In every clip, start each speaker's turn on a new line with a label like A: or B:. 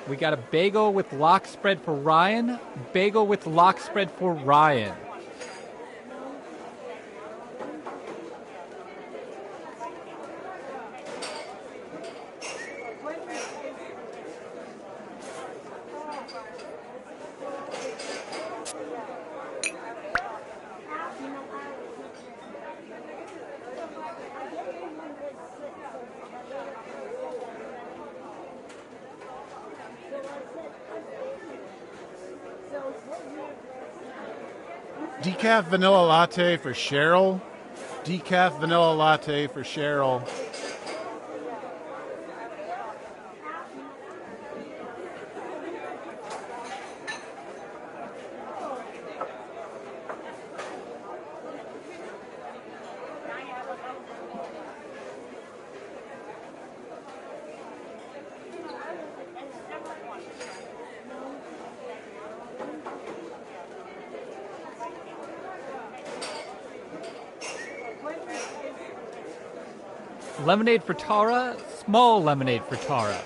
A: We got a bagel with lock spread for Ryan. Bagel with lock spread for Ryan.
B: Decaf vanilla latte for Cheryl. Decaf vanilla latte for Cheryl.
A: Lemonade for Tara. Small lemonade for Tara.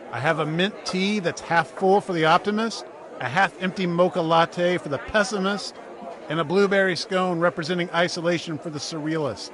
B: I have a mint tea that's half full for the optimist, a half-empty mocha latte for the pessimist, and a blueberry scone representing isolation for the surrealist.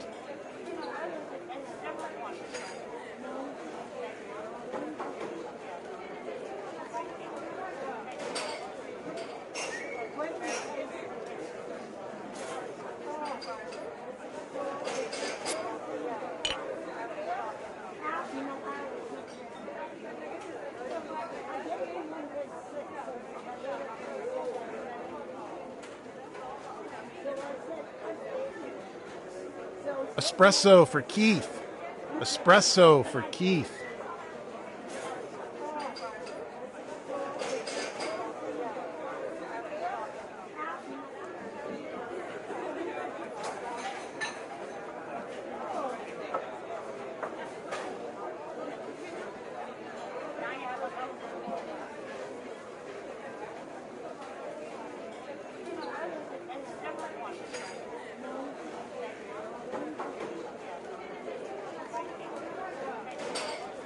B: Espresso for Keith. Espresso for Keith.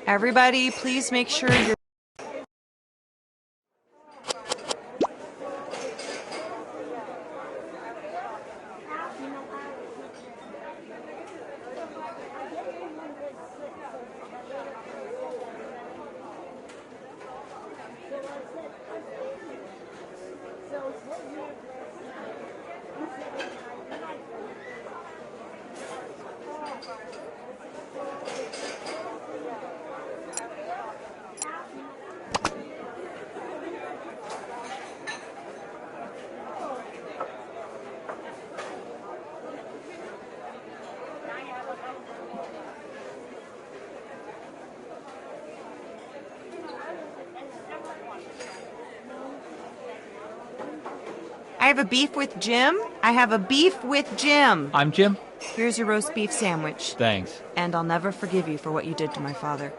C: Everybody, please make sure you're... I have a beef with Jim. I have a beef with Jim.
A: I'm Jim.
C: Here's your roast beef sandwich.
A: Thanks.
C: And I'll never forgive you for what you did to my father.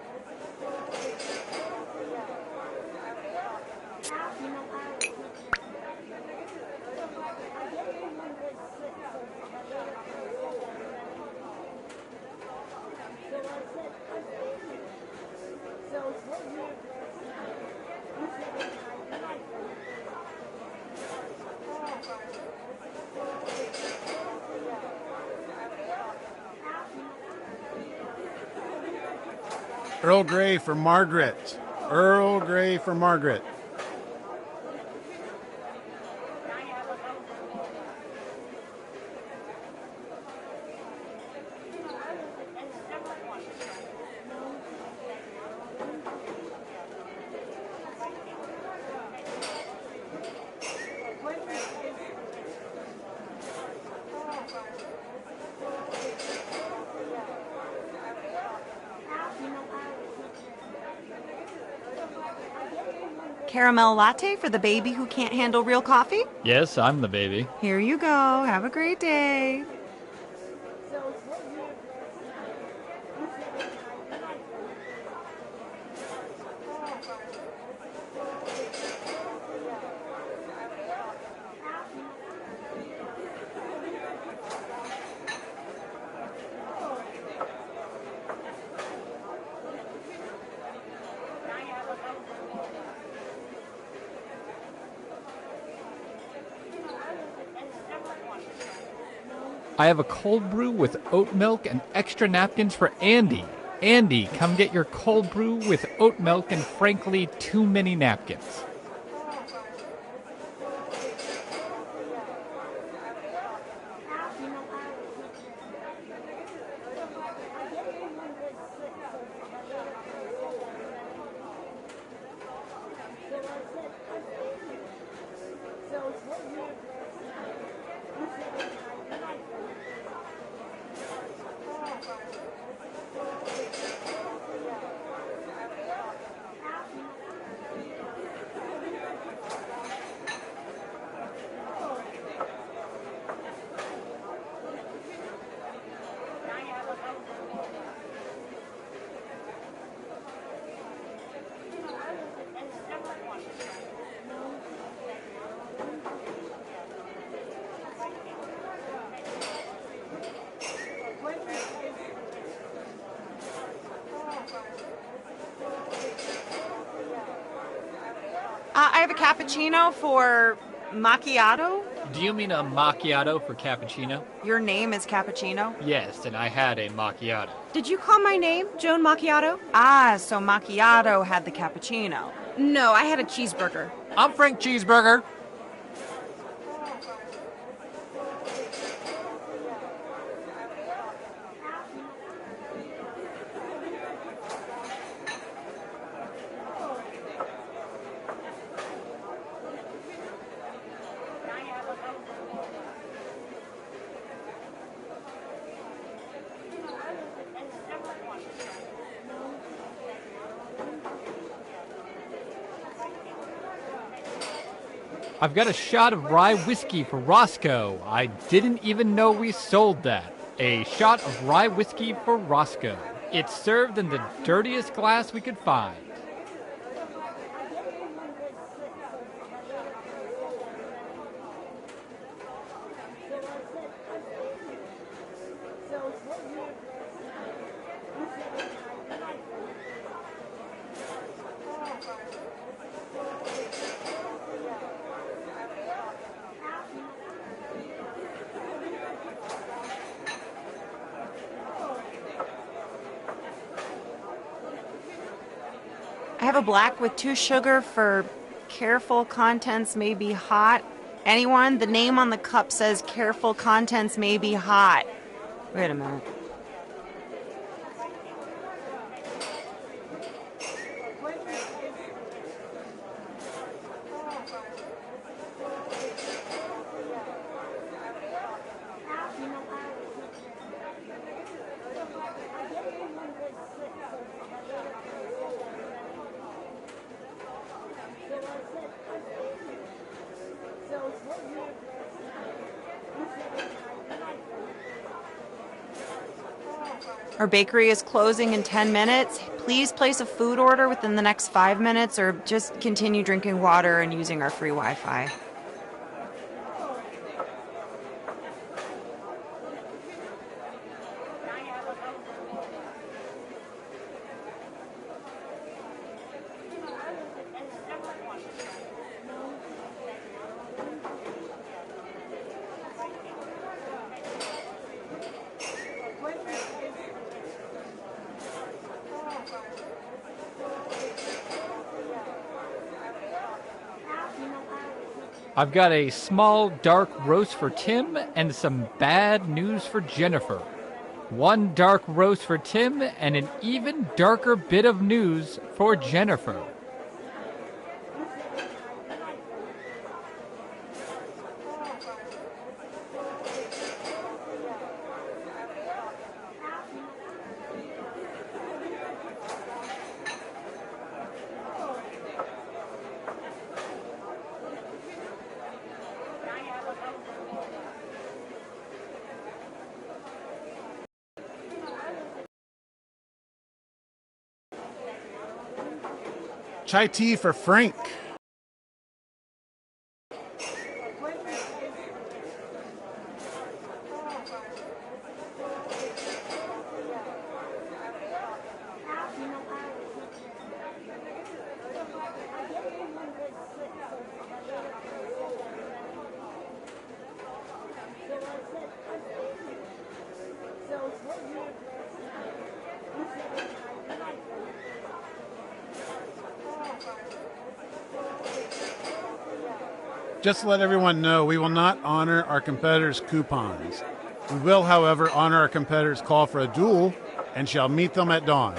B: Earl Grey for Margaret. Earl Grey for Margaret.
C: Caramel latte for the baby who can't handle real coffee?
A: Yes, I'm the baby.
C: Here you go. Have a great day.
A: I have a cold brew with oat milk and extra napkins for Andy. Andy, come get your cold brew with oat milk and frankly too many napkins.
C: I have a cappuccino for macchiato.
A: Do you mean a macchiato for cappuccino?
C: Your name is Cappuccino?
A: Yes, and I had a macchiato.
D: Did you call my name, Joan Macchiato?
C: Ah, so macchiato had the cappuccino.
D: No, I had a cheeseburger.
A: I'm Frank Cheeseburger. I've got a shot of rye whiskey for Roscoe. I didn't even know we sold that. A shot of rye whiskey for Roscoe. It's served in the dirtiest glass we could find.
C: I have a black with 2 sugar for careful contents may be hot. Anyone? The name on the cup says careful contents may be hot. Wait a minute. Our bakery is closing in 10 minutes. Please place a food order within the next 5 minutes or just continue drinking water and using our free Wi-Fi.
A: I've got a small dark roast for Tim and some bad news for Jennifer. One dark roast for Tim and an even darker bit of news for Jennifer.
B: Chai tea for Frank. Just to let everyone know, we will not honor our competitors' coupons. We will, however, honor our competitors' call for a duel and shall meet them at dawn.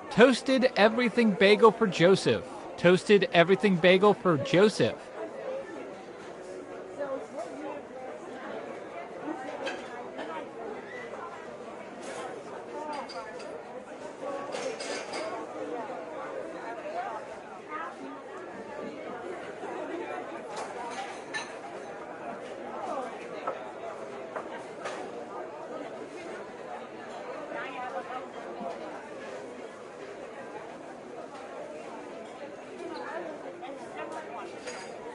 A: Toasted everything bagel for Joseph. Toasted everything bagel for Joseph.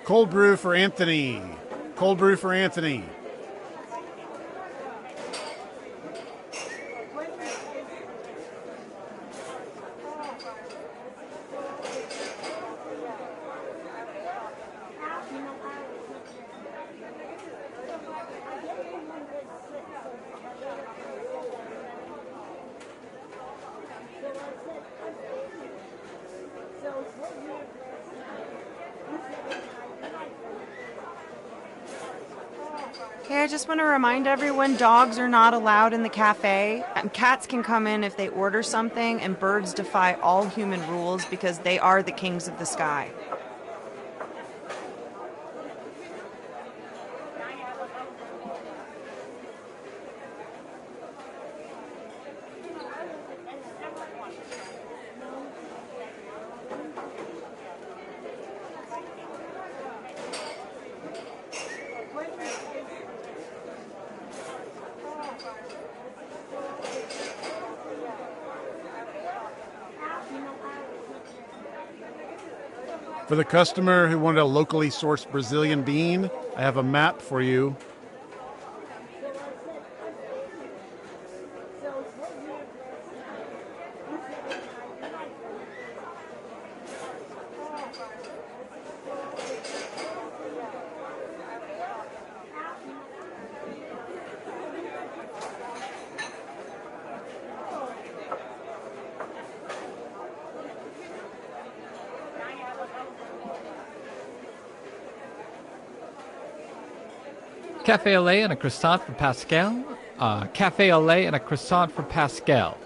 B: Cold brew for Anthony. Cold brew for Anthony.
C: Okay, I just want to remind everyone dogs are not allowed in the cafe. Cats can come in if they order something, and birds defy all human rules because they are the kings of the sky.
B: For the customer who wanted a locally sourced Brazilian bean, I have a map for you.
A: Cafe au lait and a croissant for Pascal. Cafe au lait and a croissant for Pascal.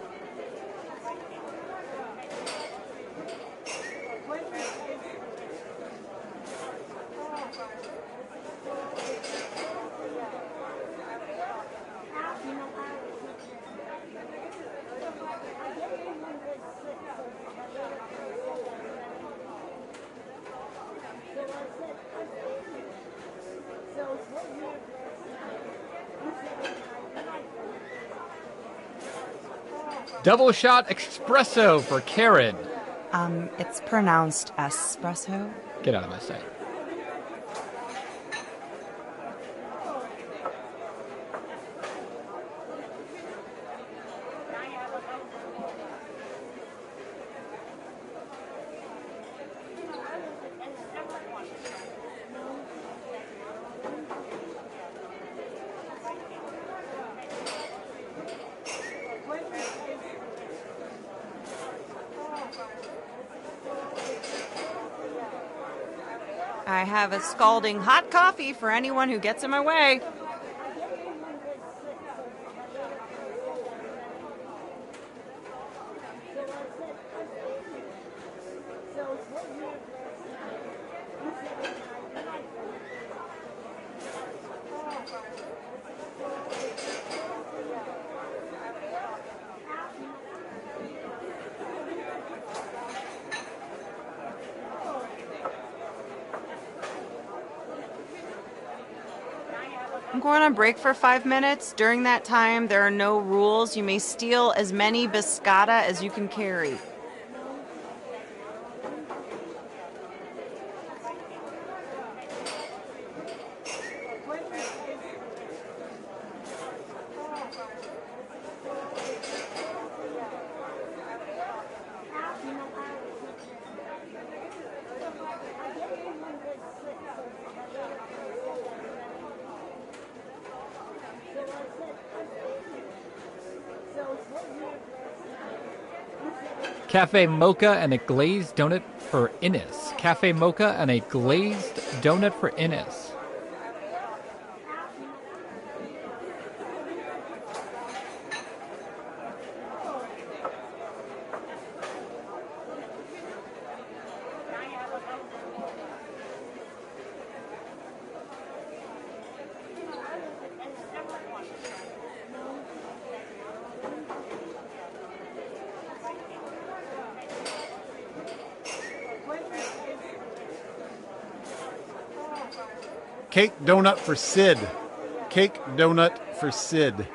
A: Double shot espresso for Karen.
C: It's pronounced espresso.
A: Get out of my sight.
C: I have a scalding hot coffee for anyone who gets in my way. I'm going on break for 5 minutes. During that time, there are no rules. You may steal as many biscotta as you can carry.
A: Cafe mocha and a glazed donut for Innis. Cafe mocha and a glazed donut for Innis.
B: Cake donut for Sid. Cake donut for Sid.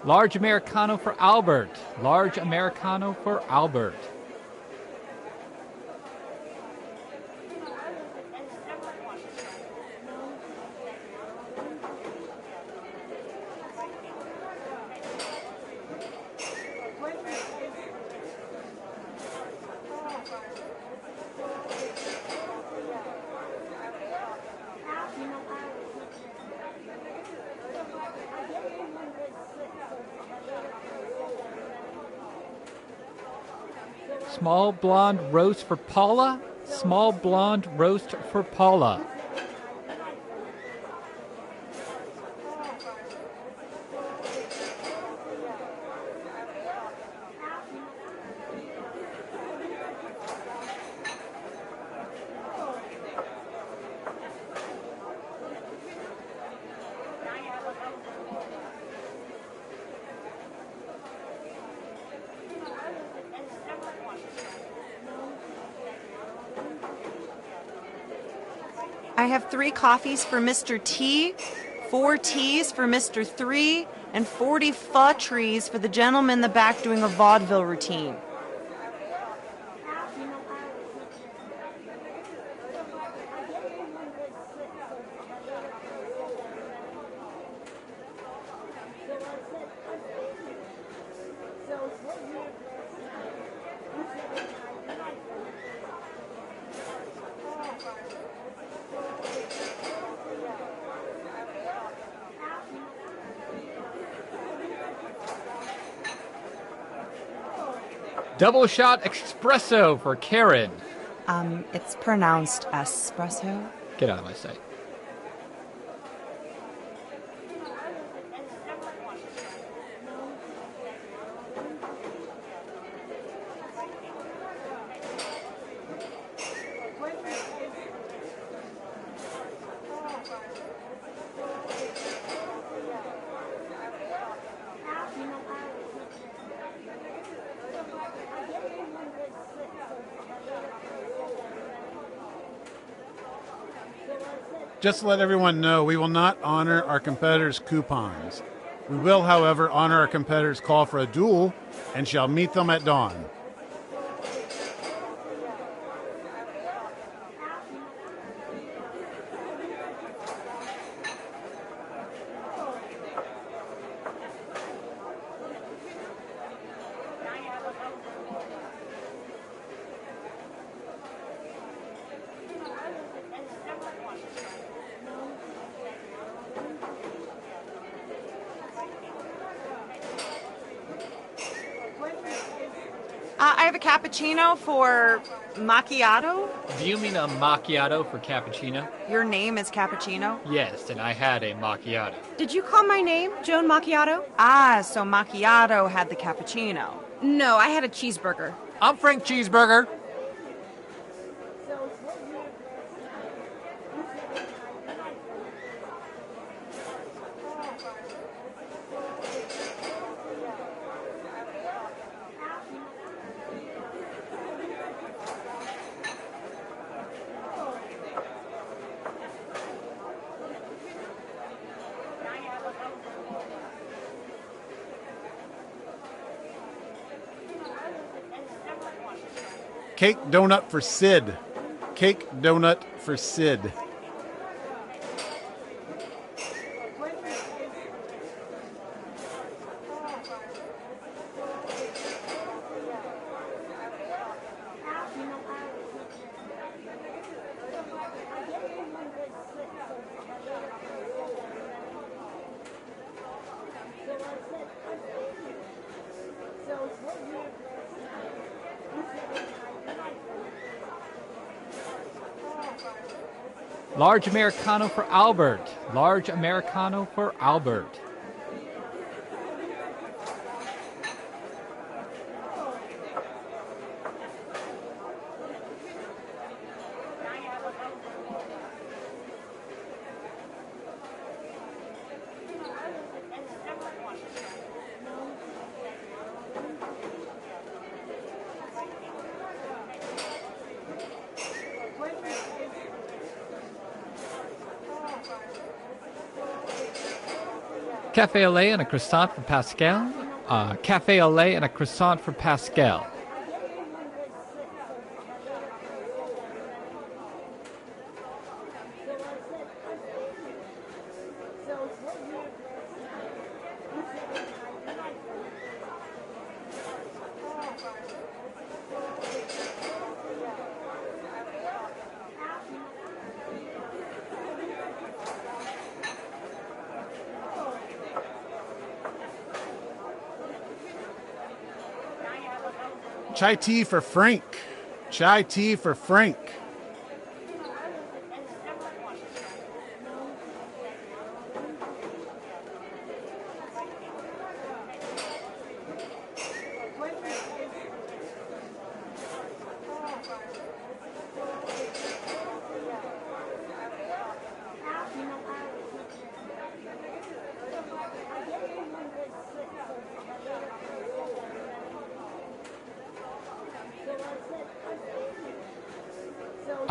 A: Large Americano for Albert. Large Americano for Albert. Small blonde roast for Paula. Small blonde roast for Paula.
C: I have 3 coffees for Mr. T, 4 teas for Mr. 3, and 40 pho trees for the gentleman in the back doing a vaudeville routine.
A: Double shot espresso for Karen.
C: It's pronounced espresso.
A: Get out of my sight.
B: Just to let everyone know, we will not honor our competitors' coupons. We will, however, honor our competitors' call for a duel and shall meet them at dawn.
C: I have a cappuccino for macchiato.
A: Do you mean a macchiato for cappuccino?
C: Your name is Cappuccino?
A: Yes, and I had a macchiato.
D: Did you call my name, Joan Macchiato?
C: Ah, so macchiato had the cappuccino.
D: No, I had a cheeseburger.
A: I'm Frank Cheeseburger.
B: Cake donut for Sid. Cake donut for Sid.
A: Large Americano for Albert. Large Americano for Albert. Cafe au lait and a croissant for Pascal. Cafe au lait and a croissant for Pascal.
B: Chai tea for Frank. Chai tea for Frank.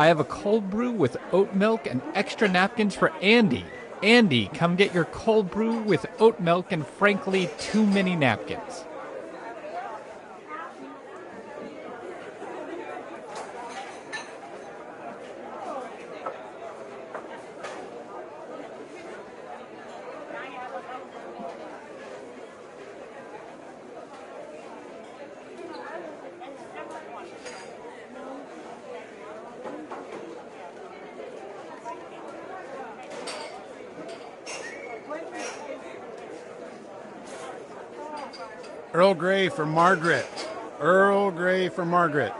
A: I have a cold brew with oat milk and extra napkins for Andy. Andy, come get your cold brew with oat milk and frankly too many napkins.
B: Earl Grey for Margaret. Earl Grey for Margaret.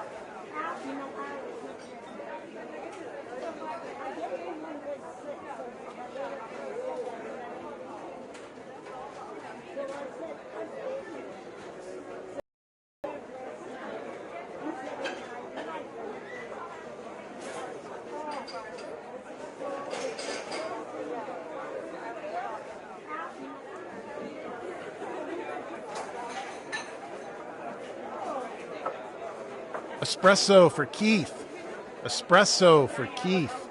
B: Espresso for Keith. Espresso for Keith.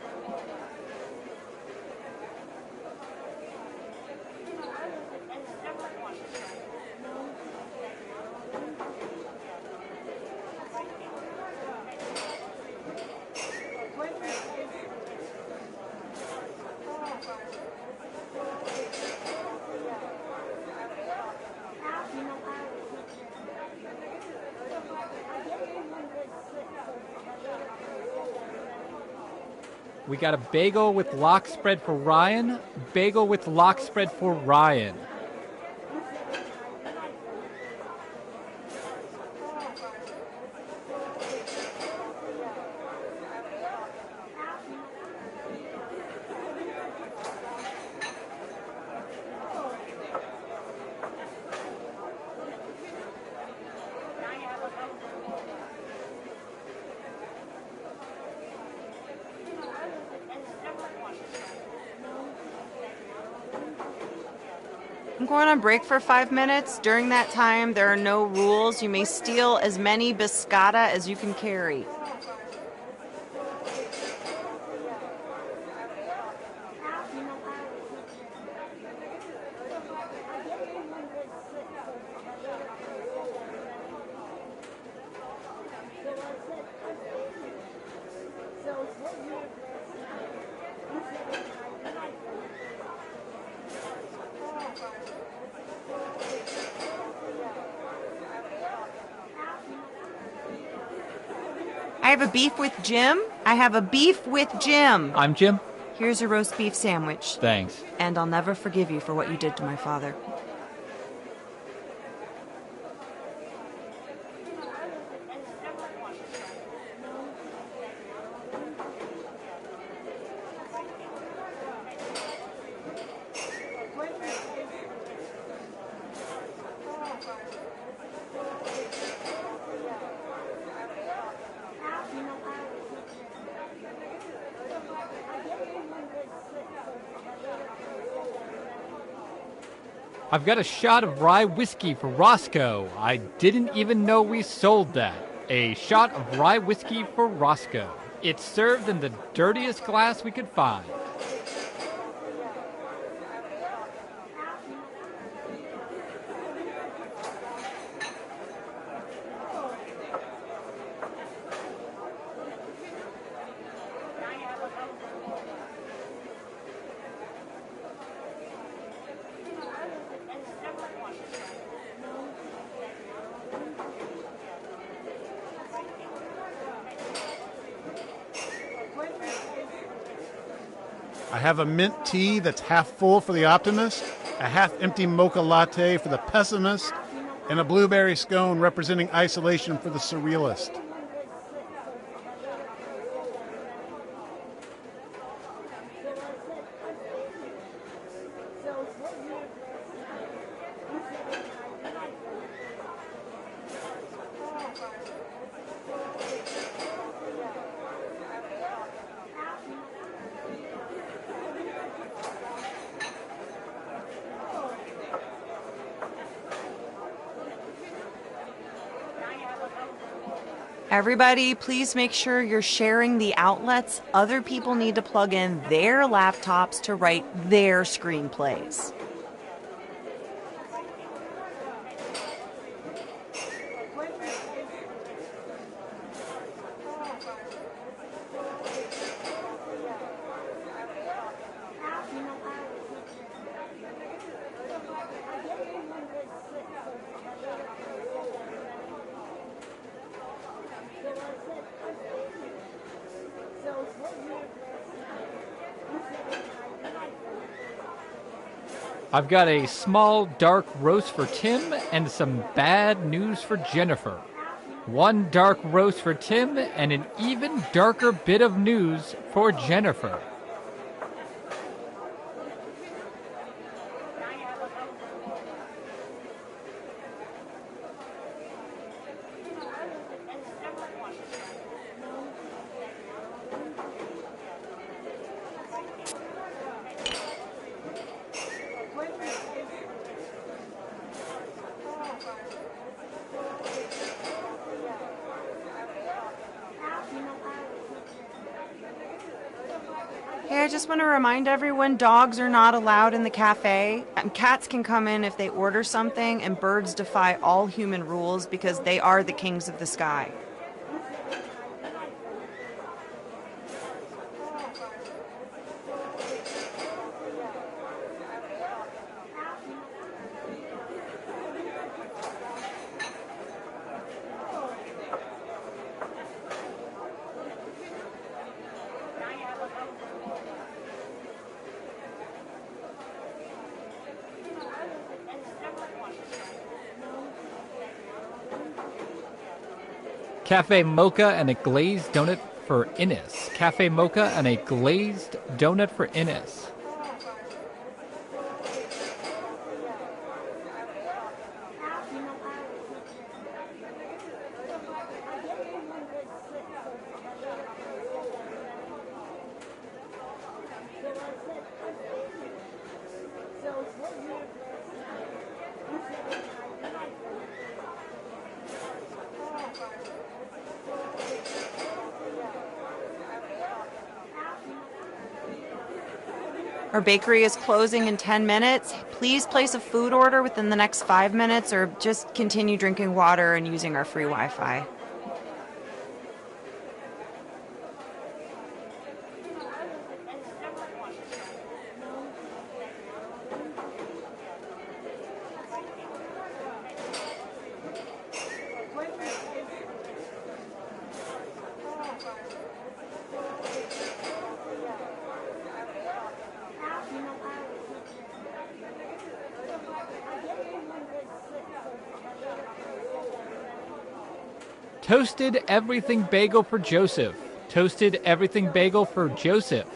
A: We got a bagel with lock spread for Ryan, bagel with lock spread for Ryan.
C: I'm going on break for 5 minutes. During that time, there are no rules. You may steal as many biscotta as you can carry. I have a beef with Jim. I have a beef with Jim.
A: I'm Jim.
C: Here's your roast beef sandwich.
A: Thanks.
C: And I'll never forgive you for what you did to my father.
A: I've got a shot of rye whiskey for Roscoe. I didn't even know we sold that. A shot of rye whiskey for Roscoe. It's served in the dirtiest glass we could find.
B: I have a mint tea that's half full for the optimist, a half empty mocha latte for the pessimist, and a blueberry scone representing isolation for the surrealist.
C: Everybody, please make sure you're sharing the outlets. Other people need to plug in their laptops to write their screenplays.
A: I've got a small dark roast for Tim and some bad news for Jennifer. One dark roast for Tim and an even darker bit of news for Jennifer.
C: Hey, I just want to remind everyone, dogs are not allowed in the cafe. Cats can come in if they order something, and birds defy all human rules because they are the kings of the sky.
A: Cafe mocha and a glazed donut for Innes. Cafe mocha and a glazed donut for Innes.
C: Our bakery is closing in 10 minutes. Please place a food order within the next 5 minutes or just continue drinking water and using our free Wi-Fi.
A: Toasted everything bagel for Joseph. Toasted everything bagel for Joseph.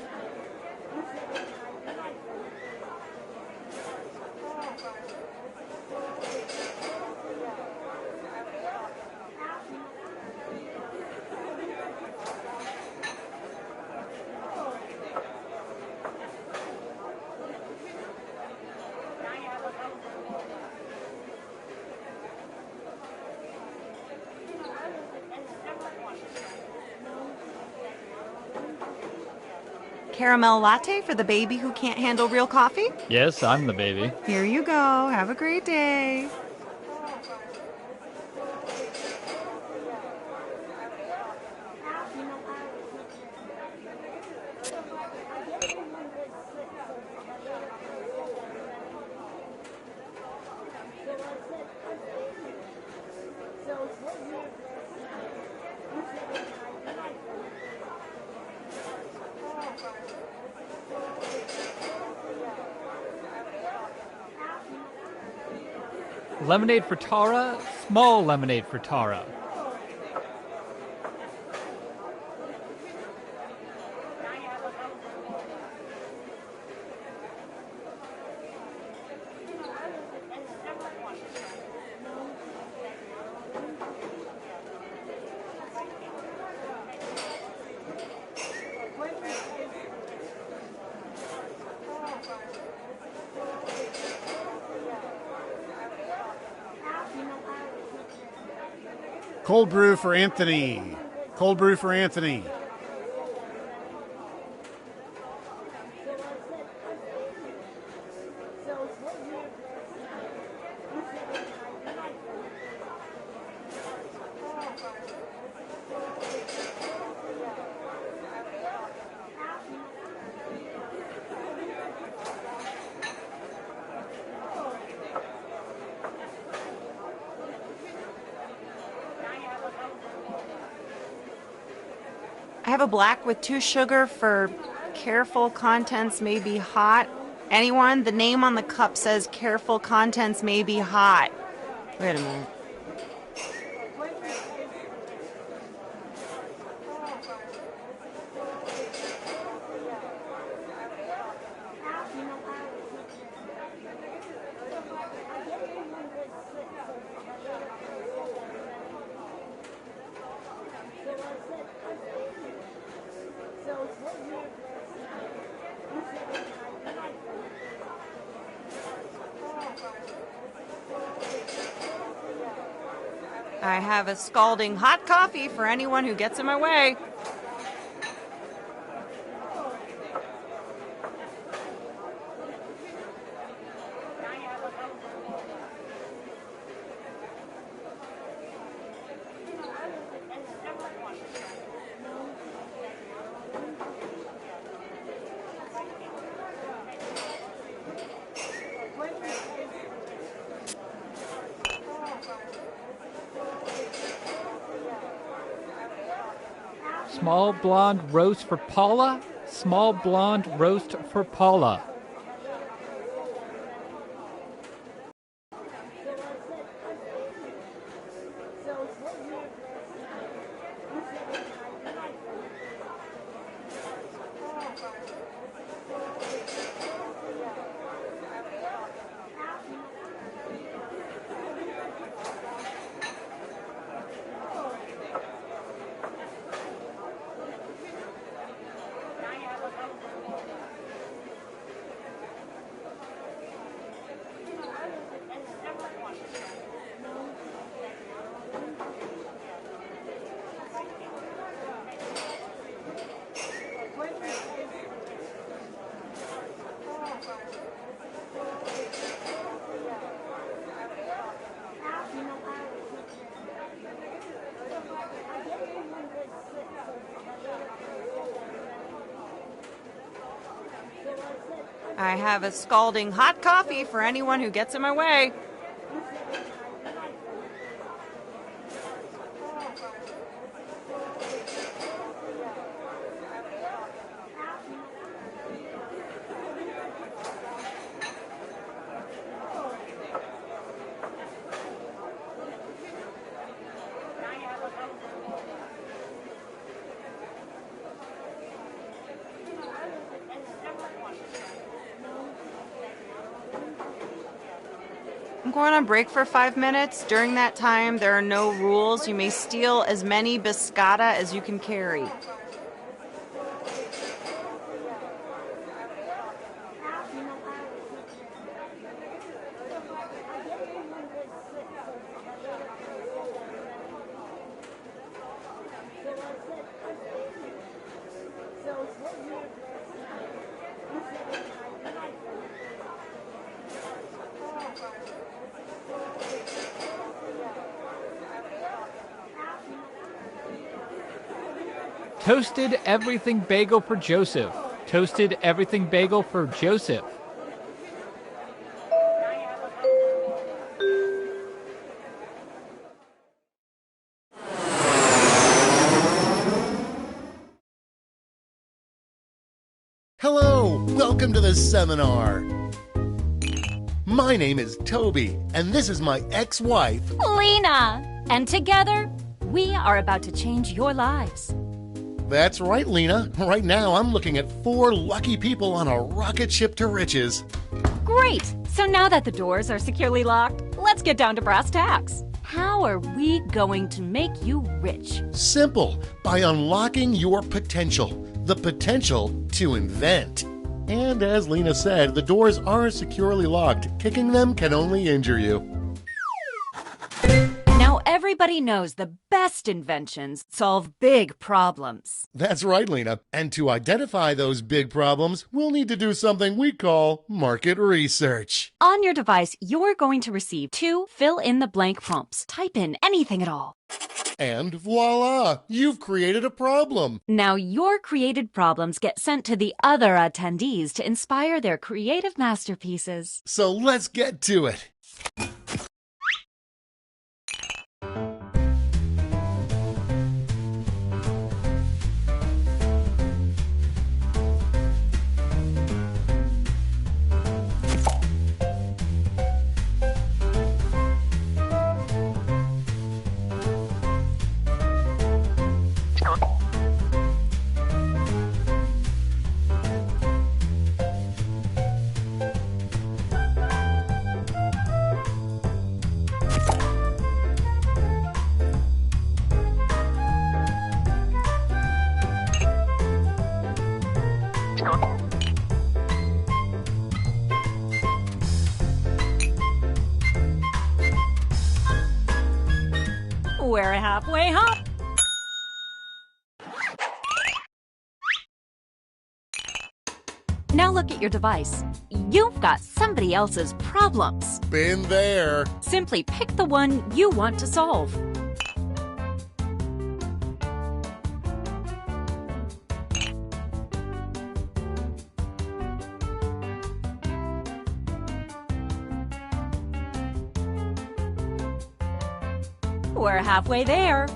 C: Caramel latte for the baby who can't handle real coffee?
A: Yes, I'm the baby.
C: Here you go. Have a great day.
A: Lemonade for Tara, small lemonade for Tara.
B: Cold brew for Anthony. Cold brew for Anthony.
C: I have a black with 2 sugar for careful contents may be hot. Anyone? The name on the cup says careful contents may be hot. Wait a minute. I have a scalding hot coffee for anyone who gets in my way.
A: Small blonde roast for Paula. Small blonde roast for Paula.
C: I have a scalding hot coffee for anyone who gets in my way. I'm going on break for 5 minutes. During that time, there are no rules. You may steal as many biscotta as you can carry.
A: Toasted everything bagel for Joseph. Toasted everything bagel for Joseph.
E: Hello, welcome to the seminar. My name is Toby, and this is my ex-wife,
F: Lena! And together, we are about to change your lives.
E: That's right, Lena. Right now, I'm looking at 4 lucky people on a rocket ship to riches.
F: Great! So now that the doors are securely locked, let's get down to brass tacks. How are we going to make you rich?
E: Simple, by unlocking your potential. The potential to invent. And as Lena said, the doors are securely locked. Kicking them can only injure you.
F: Now everybody knows the best inventions solve big problems.
E: That's right, Lena. And to identify those big problems, we'll need to do something we call market research.
F: On your device, you're going to receive 2 fill-in-the-blank prompts. Type in anything at all.
E: And voila, you've created a problem.
F: Now your created problems get sent to the other attendees to inspire their creative masterpieces.
E: So let's get to it.
F: We're halfway home. Now look at your device. You've got somebody else's problems.
E: Been there.
F: Simply pick the one you want to solve. We're halfway there.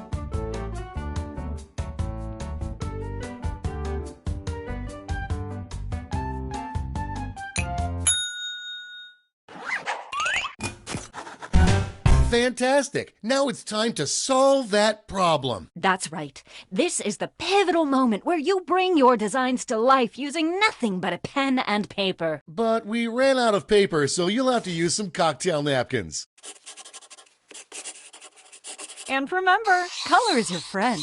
E: Fantastic. Now it's time to solve that problem.
F: That's right. This is the pivotal moment where you bring your designs to life using nothing but a pen and paper.
E: But we ran out of paper, so you'll have to use some cocktail napkins.
F: And remember, color is your friend.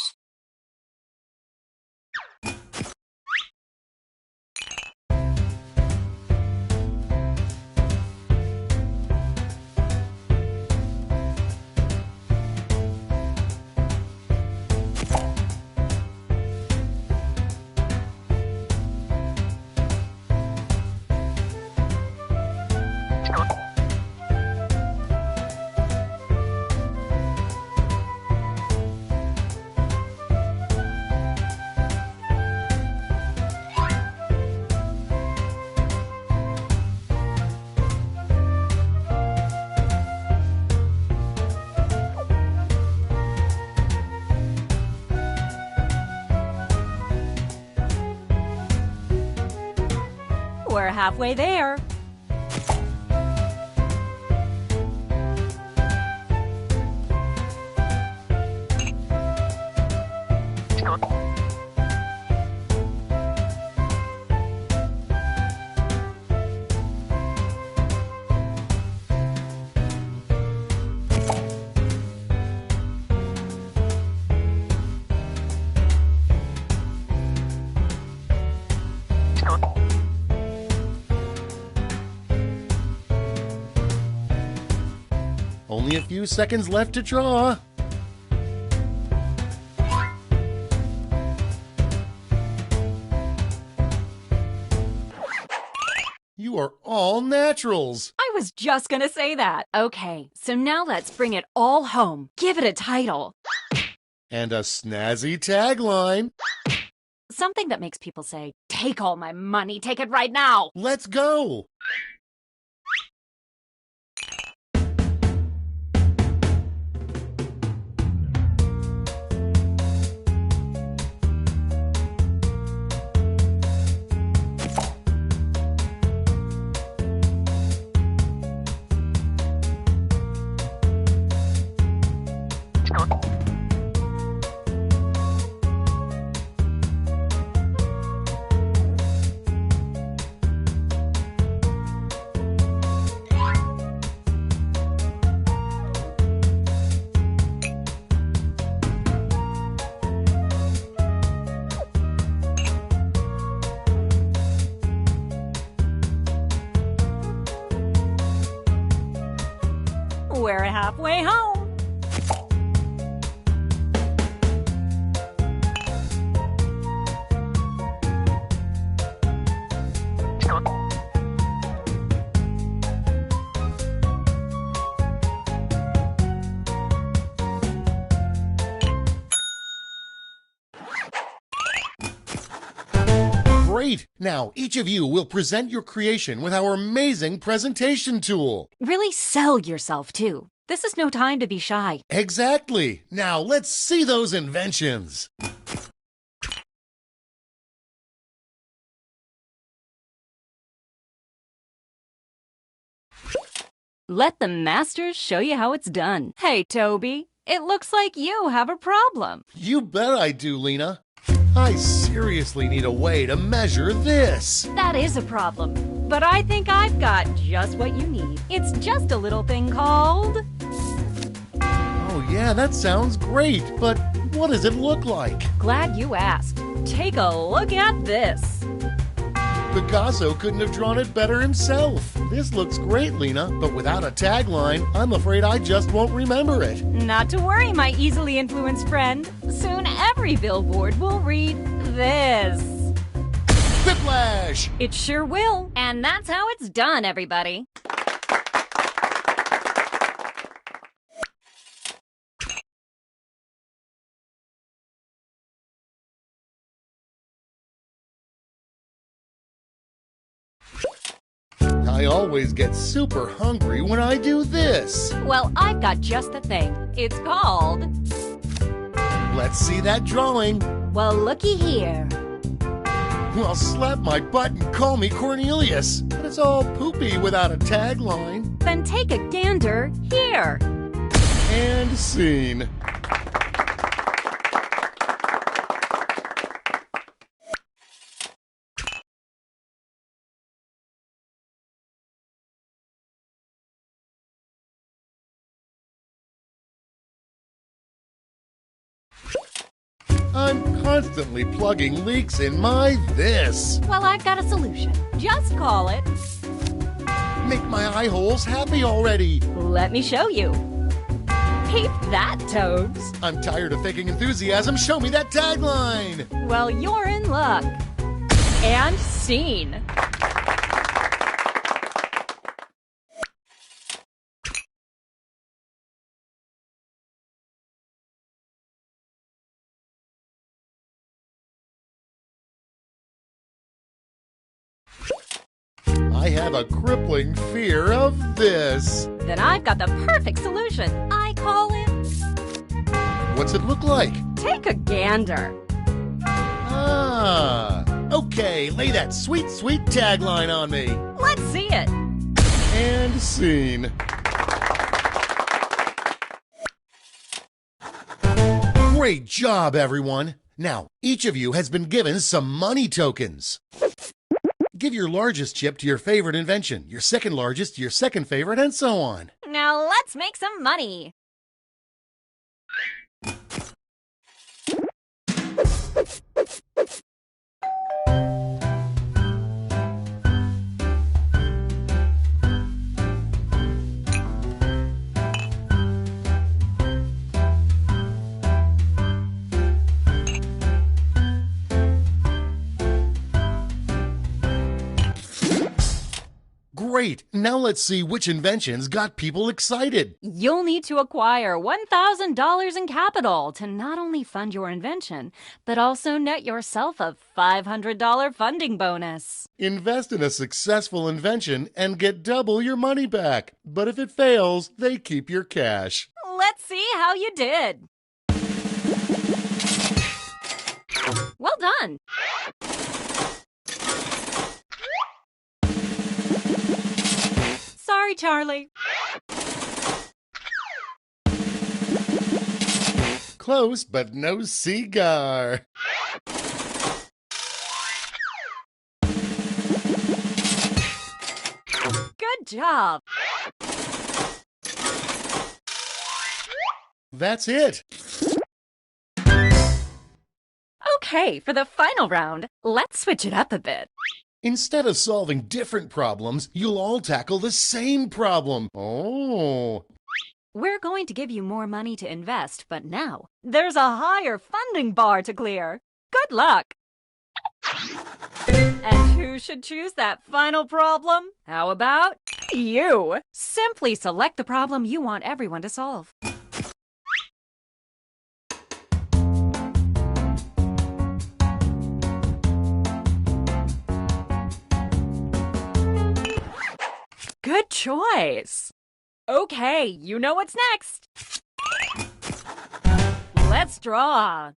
F: halfway there.
E: Only a few seconds left to draw. You are all naturals.
F: I was just gonna say that. Okay, so now let's bring it all home. Give it a title.
E: And a snazzy tagline.
F: Something that makes people say, "Take all my money, take it right now."
E: Let's go.
F: We're halfway home.
E: Great! Now, each of you will present your creation with our amazing presentation tool.
F: Really sell yourself, too. This is no time to be shy.
E: Exactly! Now, let's see those inventions.
F: Let the masters show you how it's done. Hey, Toby, it looks like you have a problem.
E: You bet I do, Lena. I seriously need a way to measure this.
F: That is a problem, but I think I've got just what you need. It's just a little thing called...
E: Oh yeah, that sounds great, but what does it look like?
F: Glad you asked. Take a look at this.
E: Picasso couldn't have drawn it better himself. This looks great, Lena, but without a tagline, I'm afraid I just won't remember it.
F: Not to worry, my easily influenced friend. Soon every billboard will read this.
E: Whiplash!
F: It sure will. And that's how it's done, everybody.
E: I always get super hungry when I do this.
F: Well, I've got just the thing. It's called...
E: Let's see that drawing.
F: Well, looky here.
E: Well, slap my butt and call me Cornelius. But it's all poopy without a tagline.
F: Then take a gander here.
E: And scene. I'm constantly plugging leaks in my this.
F: Well, I've got a solution. Just call it...
E: Make my eye holes happy already.
F: Let me show you. Peep that, Toads.
E: I'm tired of faking enthusiasm. Show me that tagline.
F: Well, you're in luck. And scene.
E: I have a crippling fear of this.
F: Then I've got the perfect solution. I call it...
E: What's it look like?
F: Take a gander.
E: Ah, Okay, lay that sweet, sweet tagline on me.
F: Let's see it.
E: And scene. Great job, everyone. Now, each of you has been given some money tokens. Give your largest chip to your favorite invention, your second largest to your second favorite, and so on.
F: Now let's make some money.
E: Great. Now let's see which inventions got people excited.
F: You'll need to acquire $1,000 in capital to not only fund your invention, but also net yourself a $500 funding bonus.
E: Invest in a successful invention and get double your money back. But if it fails, they keep your cash.
F: Let's see how you did. Well done. Sorry, Charlie.
E: Close, but no cigar.
F: Good job.
E: That's it.
F: Okay, for the final round, let's switch it up a bit.
E: Instead of solving different problems, you'll all tackle the same problem. Oh.
F: We're going to give you more money to invest, but now there's a higher funding bar to clear. Good luck! And who should choose that final problem? How about you? Simply select the problem you want everyone to solve. Good choice. Okay, you know what's next. Let's draw.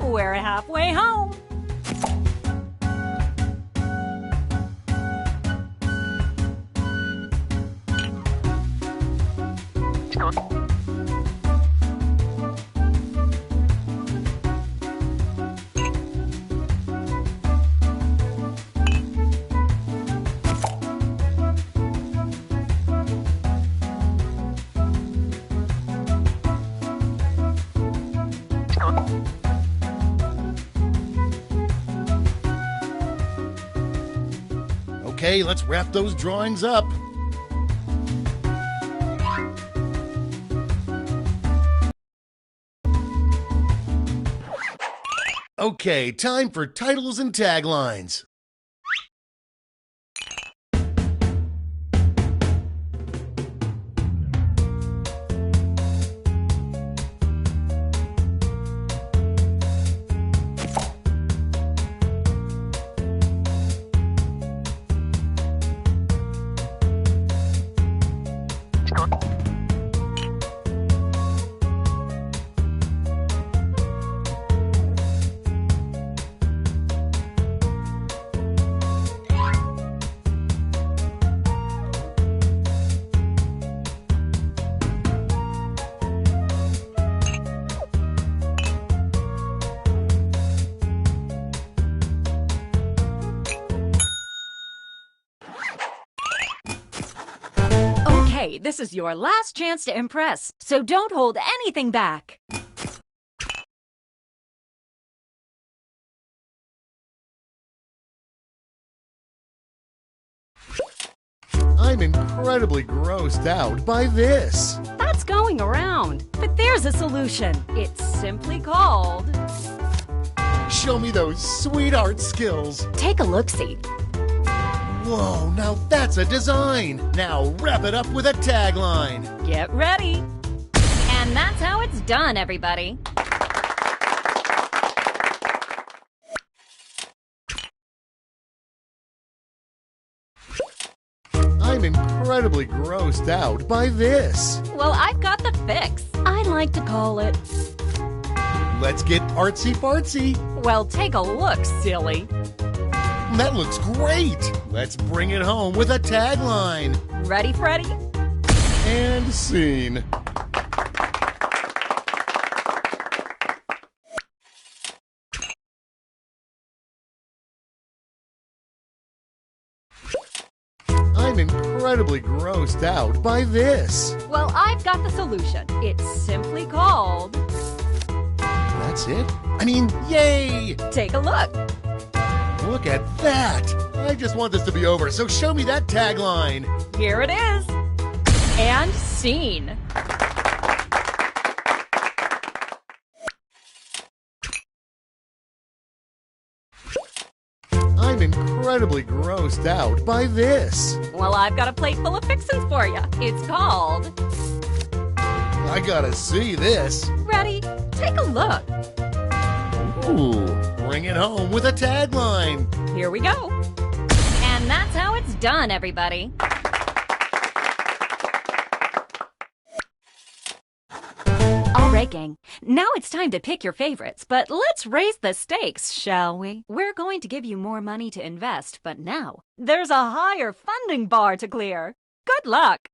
F: We're halfway home.
E: Okay, let's wrap those drawings up. Okay, time for titles and taglines.
F: Okay, this is your last chance to impress, so don't hold anything back.
E: I'm incredibly grossed out by this.
F: That's going around. But there's a solution. It's simply called...
E: Show me those sweetheart skills.
F: Take a look-see.
E: Whoa, now that's a design. Now wrap it up with a tagline.
F: Get ready. And that's how it's done, everybody.
E: I'm incredibly grossed out by this.
F: Well, I've got the fix. I like to call it...
E: Let's get artsy fartsy.
F: Well, take a look, silly.
E: That looks great. Let's bring it home with a tagline.
F: Ready, Freddy?
E: And scene. I'm incredibly grossed out by this.
F: Well, I've got the solution. It's simply called...
E: That's it? I mean, yay!
F: Take a look.
E: Look at that! I just want this to be over, so show me that tagline.
F: Here it is. And scene.
E: I'm incredibly grossed out by this.
F: Well, I've got a plate full of fixins for you. It's called...
E: I gotta see this.
F: Ready? Take a look.
E: Ooh, bring it home with a tagline.
F: Here we go. And that's how it's done, everybody. All right, gang. Now it's time to pick your favorites, but let's raise the stakes, shall we? We're going to give you more money to invest, but now there's a higher funding bar to clear. Good luck.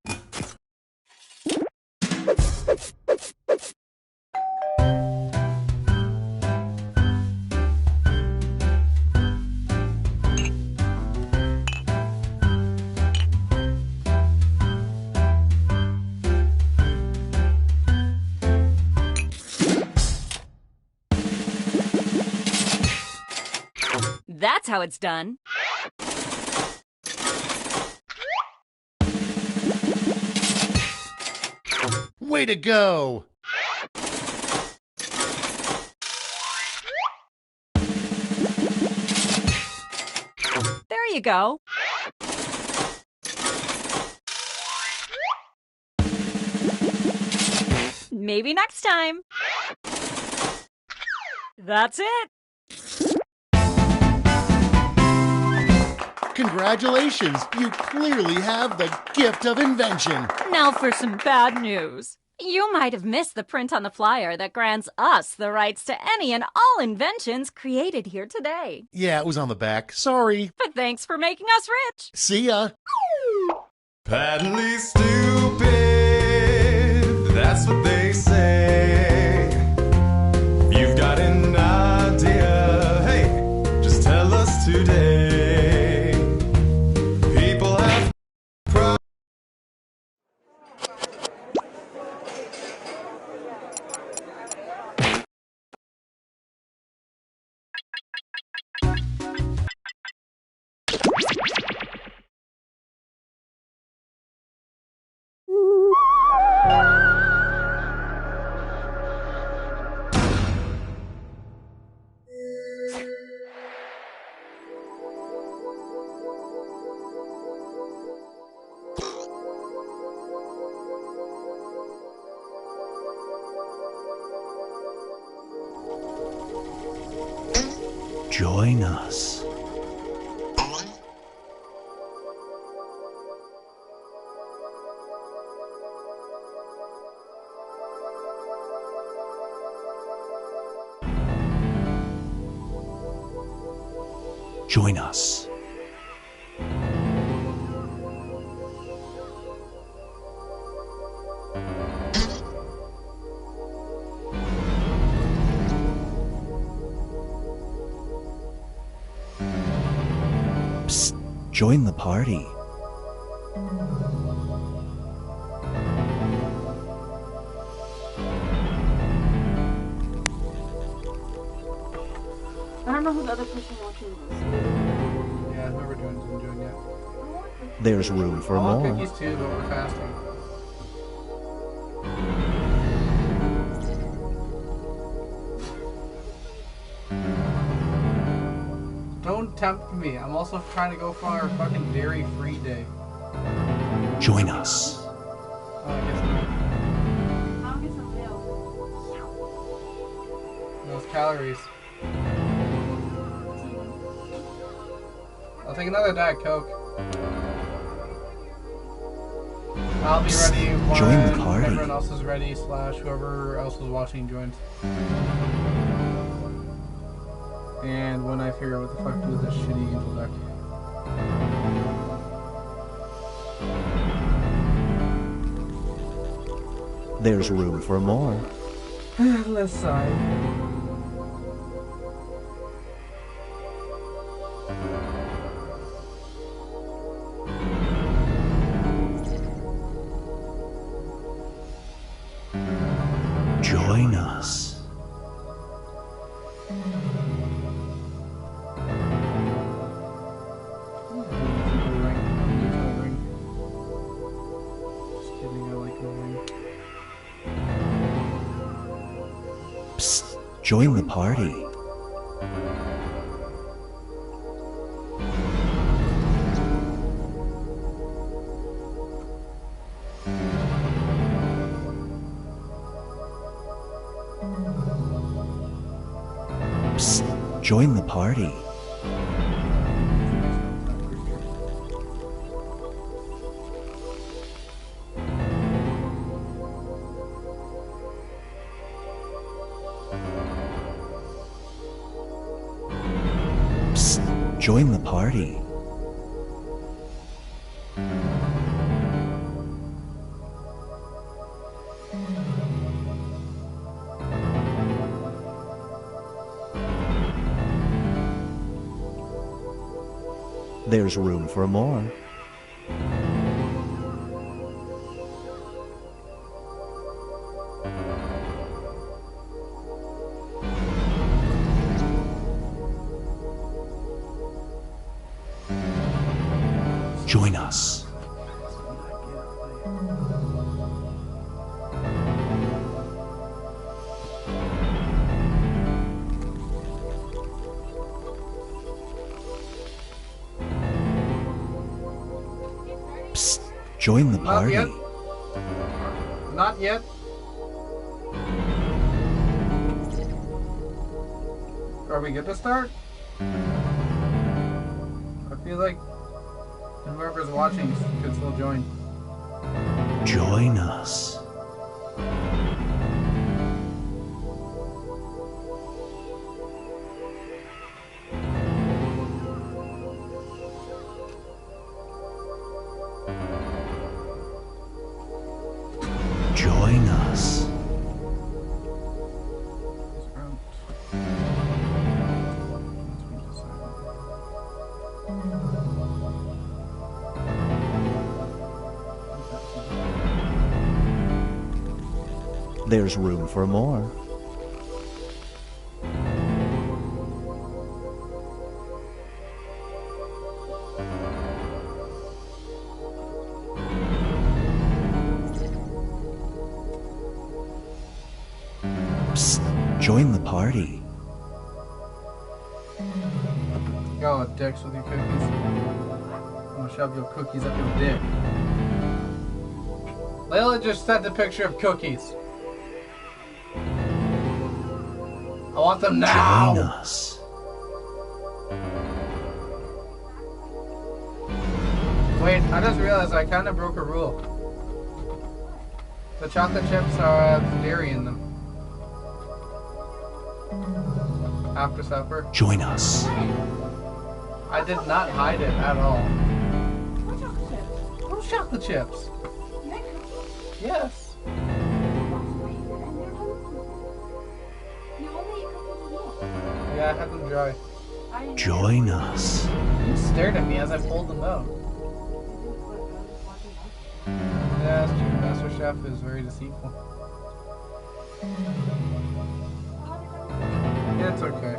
F: That's how it's done.
E: Way to go!
F: There you go. Maybe next time. That's it.
E: Congratulations! You clearly have the gift of invention.
F: Now for some bad news. You might have missed the print on the flyer that grants us the rights to any and all inventions created here today.
E: Yeah, it was on the back. Sorry.
F: But thanks for making us rich.
E: See ya.
G: Patently stupid, that's what they say. If you've got an idea, hey, just tell us today. People have
H: Join us. Join us. Psst, join the party.
I: I don't know who the other person watching was.
B: Yeah, whoever doing yet.
H: There's room for
I: I want
H: more.
I: cookies too, but we're fasting. Don't tempt me. I'm also trying to go for our fucking dairy-free day.
H: Join us.
I: Oh, I guess not. Those calories. I'll take another Diet Coke. I'll be ready when
H: Join the party.
I: everyone else is ready, / whoever else is watching joins. And when I figure out what the fuck to do with this shitty angel deck.
H: There's room for more.
I: Let's sigh.
H: Join us.
I: Just kidding, I like the ring.
H: Psst. Join the party. Psst. Join the party. Psst. Join the party. There's room for more. Join us. Psst. Join the party.
I: Not yet. Not yet. Are we good to start? I feel like whoever's watching could still join.
H: Join us. Join us. There's room for more. Psst. Join the party.
I: Y'all are dicks with your cookies. I'm gonna shove your cookies up your dick. Layla just sent a picture of cookies. I want them now!
H: Join us.
I: Wait, I just realized I kind of broke a rule. The chocolate chips have dairy in them. After supper.
H: Join us.
I: I did not hide it at all. Those chocolate chips. Yes. Yeah, I had them dry.
H: Join us.
I: You stared at me as I pulled them out. Yeah, that's true. Master Chef is very deceitful. Yeah, it's okay.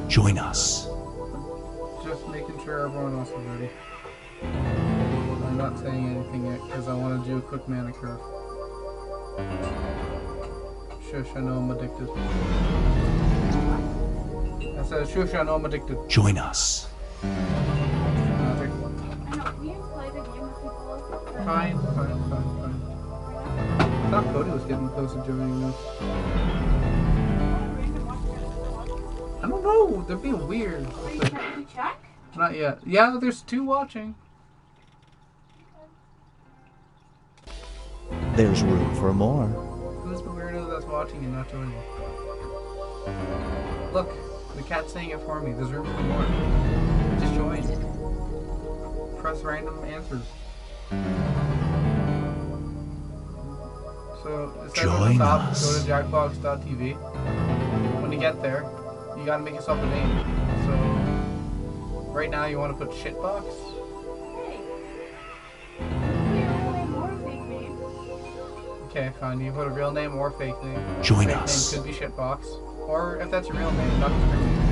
H: Join us.
I: Just making sure already. I'm not saying anything yet because I want to do a quick manicure. Shush, I know I'm addicted. I said, shush, I know I'm addicted.
H: Join us.
I: Fine. I thought Cody was getting close to joining us. I don't know. They're being weird.
J: Are you trying to check?
I: Not yet. Yeah, there's 2 watching.
H: There's room for more.
I: Who's the weirdo that's watching and not joining? Look, the cat's saying it for me. There's room for more. Just join. Press random answers. So, instead of
H: Join
I: stop,
H: us.
I: go to jackbox.tv. When you get there, you gotta make yourself a name. So, right now you want to put shitbox. Okay, fine. You put a real name or a fake name.
H: Join
I: Fake
H: us.
I: name could be shitbox, or if that's your real name, not discriminate.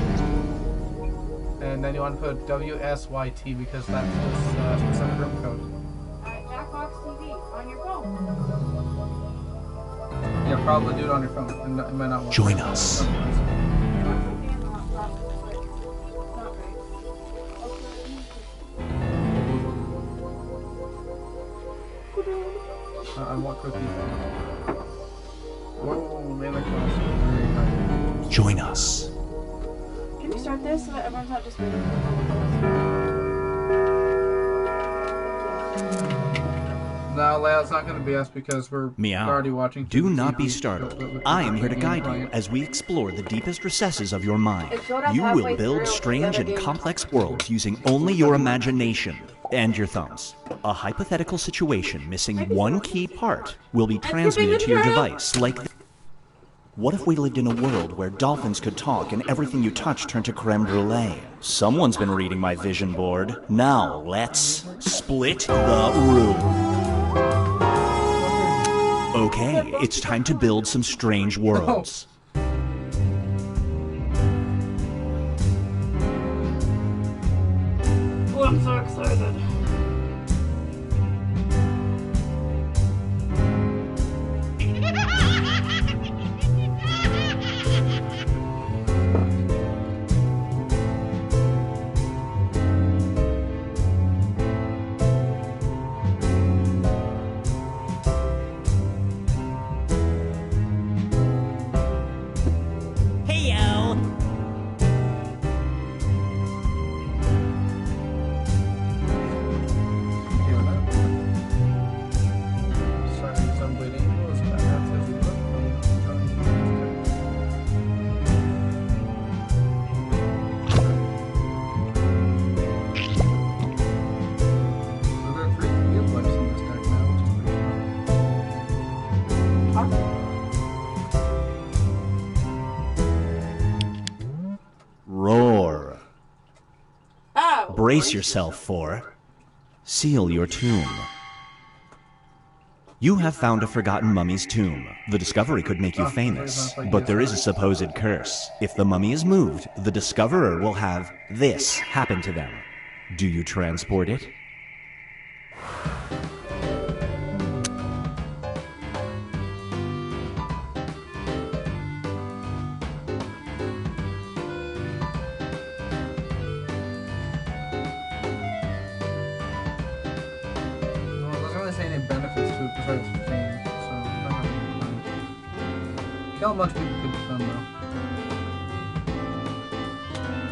I: And then you want to put WSYT because that's the specific room code.
J: Jackbox TV on your phone.
I: Yeah, probably do it on your phone. It might not work.
H: Join us.
I: I want cookies. Whoa, man, that cost very high.
H: Join us.
J: Can you start this so that everyone's not just waiting for
I: No, Leia's not going to be us because we're
H: Meow.
I: already watching.
H: Do not be
I: TV.
H: startled. I am here to guide you as we explore the deepest recesses of your mind.
J: It showed up
H: You
J: halfway
H: will build
J: through
H: strange
J: the
H: and
J: other game.
H: complex worlds using only your imagination and your thumbs. A hypothetical situation missing one key part will be transmitted to your device like this. What if we lived in a world where dolphins could talk and everything you touch turned to creme brulee? Someone's been reading my vision board. Now let's split the room. Okay, it's time to build some strange worlds.
J: Oh, I'm so excited.
H: Roar.
J: Oh.
H: Brace yourself for Seal Your Tomb. You have found a forgotten mummy's tomb. The discovery could make you famous, but there is a supposed curse. If the mummy is moved, the discoverer will have this happen to them. Do you transport it?
I: Kill a bunch of people could be fun though.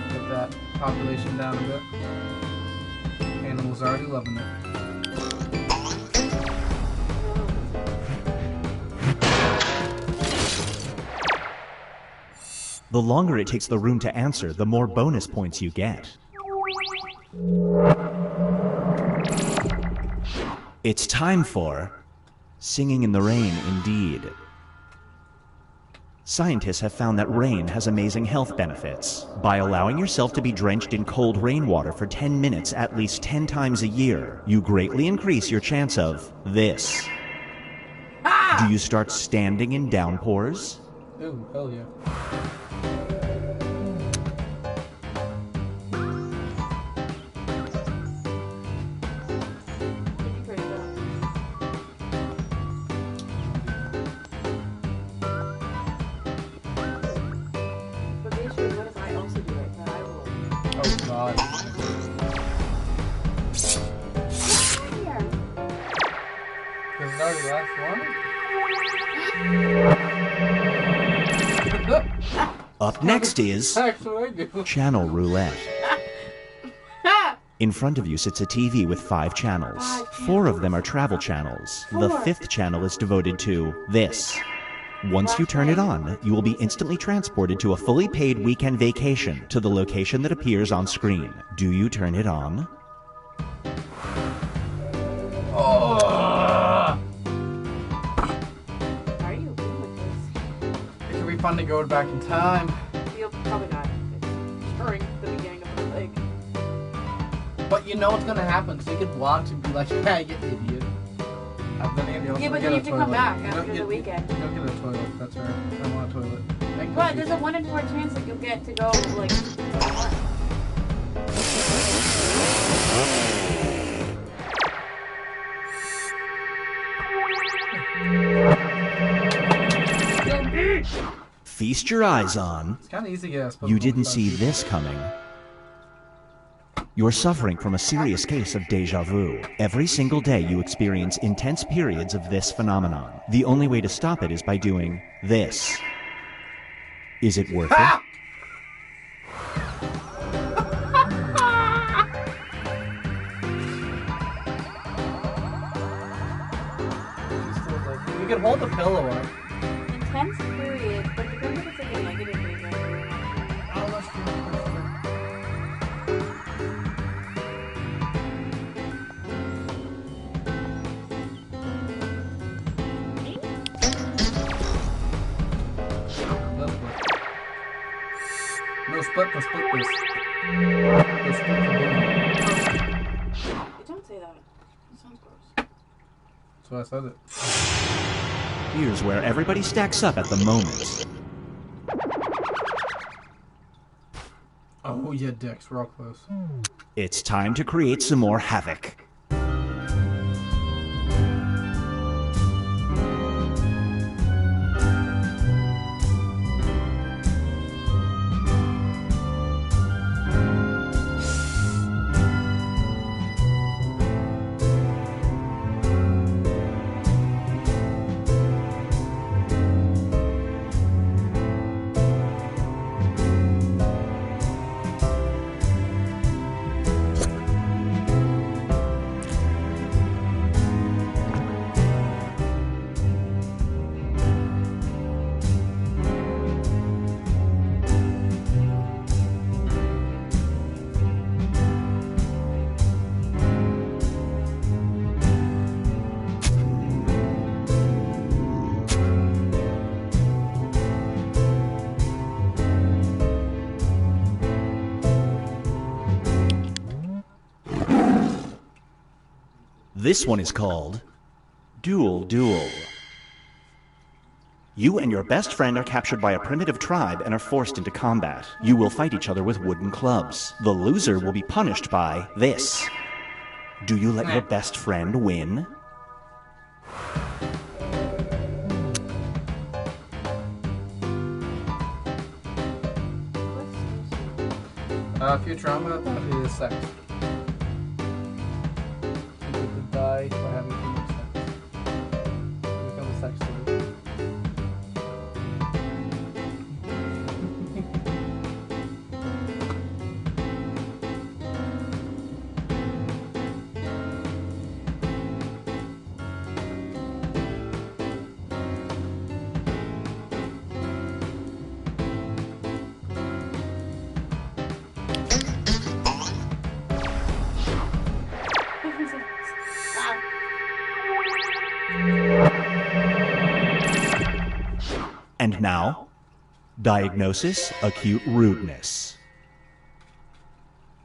I: Get that population down a bit. Animals already loving it.
H: The longer it takes the room to answer, the more bonus points you get. It's time for Singing in the Rain, indeed. Scientists have found that rain has amazing health benefits. By allowing yourself to be drenched in cold rainwater for 10 minutes at least 10 times a year, you greatly increase your chance of this. Do you start standing in downpours?
I: Ooh, hell yeah.
H: Up next is
I: Actually, I do.
H: Channel Roulette. In front of you sits a TV with 5 channels. 4 of them are travel channels. The 5th channel is devoted to this. Once you turn it on, you will be instantly transported to a fully paid weekend vacation to the location that appears on screen. Do you turn it on?
I: Oh.
J: Why are you doing with this?
I: It could be fun to go back in time.
J: You'll probably not. It's during the beginning of the thing.
I: But you know what's gonna happen, because you could want to be like, yeah, you idiot.
J: Yeah, but then you have to come back after the weekend.
I: You'll get a toilet, that's right. I want a toilet.
J: But there's a 1 in 4 chance that you'll get to go, like,
H: Feast your eyes on.
I: It's kind of easy to get us.
H: You didn't see this coming. You're suffering from a serious case of déjà vu. Every single day you experience intense periods of this phenomenon. The only way to stop it is by doing this. Is it worth it?
I: You can hold the pillow up.
J: intense period, but depends if it's like a negative déjà vu or not.
I: Oh, that's true. No split this. No split
J: Don't say that. It sounds gross.
I: That's why I said it.
H: Here's where everybody stacks up at the moment.
I: Oh, yeah, dicks. We're all close.
H: It's time to create some more havoc. This one is called Duel Duel. You and your best friend are captured by a primitive tribe and are forced into combat. You will fight each other with wooden clubs. The loser will be punished by this. Do you let your best friend win?
I: Futurama, that is sex. People could die by having too much sex. It becomes a sex story.
H: And now, diagnosis, acute rudeness.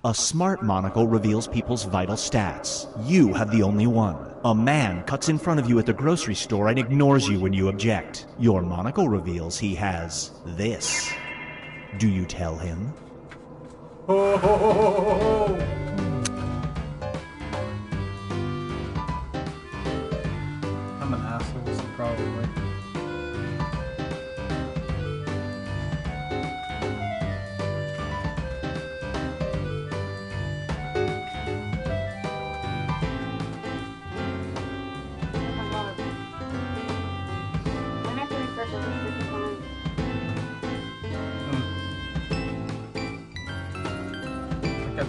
H: A smart monocle reveals people's vital stats. You have the only one. A man cuts in front of you at the grocery store and ignores you when you object. Your monocle reveals he has this. Do you tell him?
I: Ho, ho, ho, ho, ho. I'm an asshole, so probably.
J: Oh my god. When I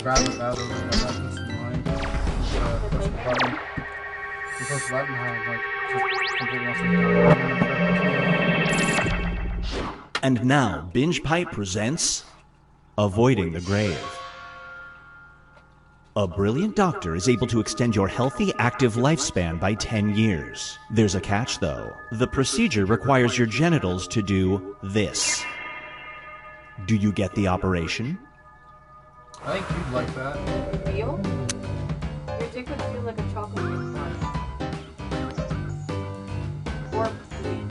I: grab it out of that peace of mind. Push the button. You push the button, how like just completely
H: And now, Binge Pipe presents Avoiding the Grave. A brilliant doctor is able to extend your healthy, active lifespan by 10 years. There's a catch, though. The procedure requires your genitals to do this. Do you get the operation?
I: I think you'd like that.
J: Feel? Your dick would feel like a chocolate milk bar. Or sweet.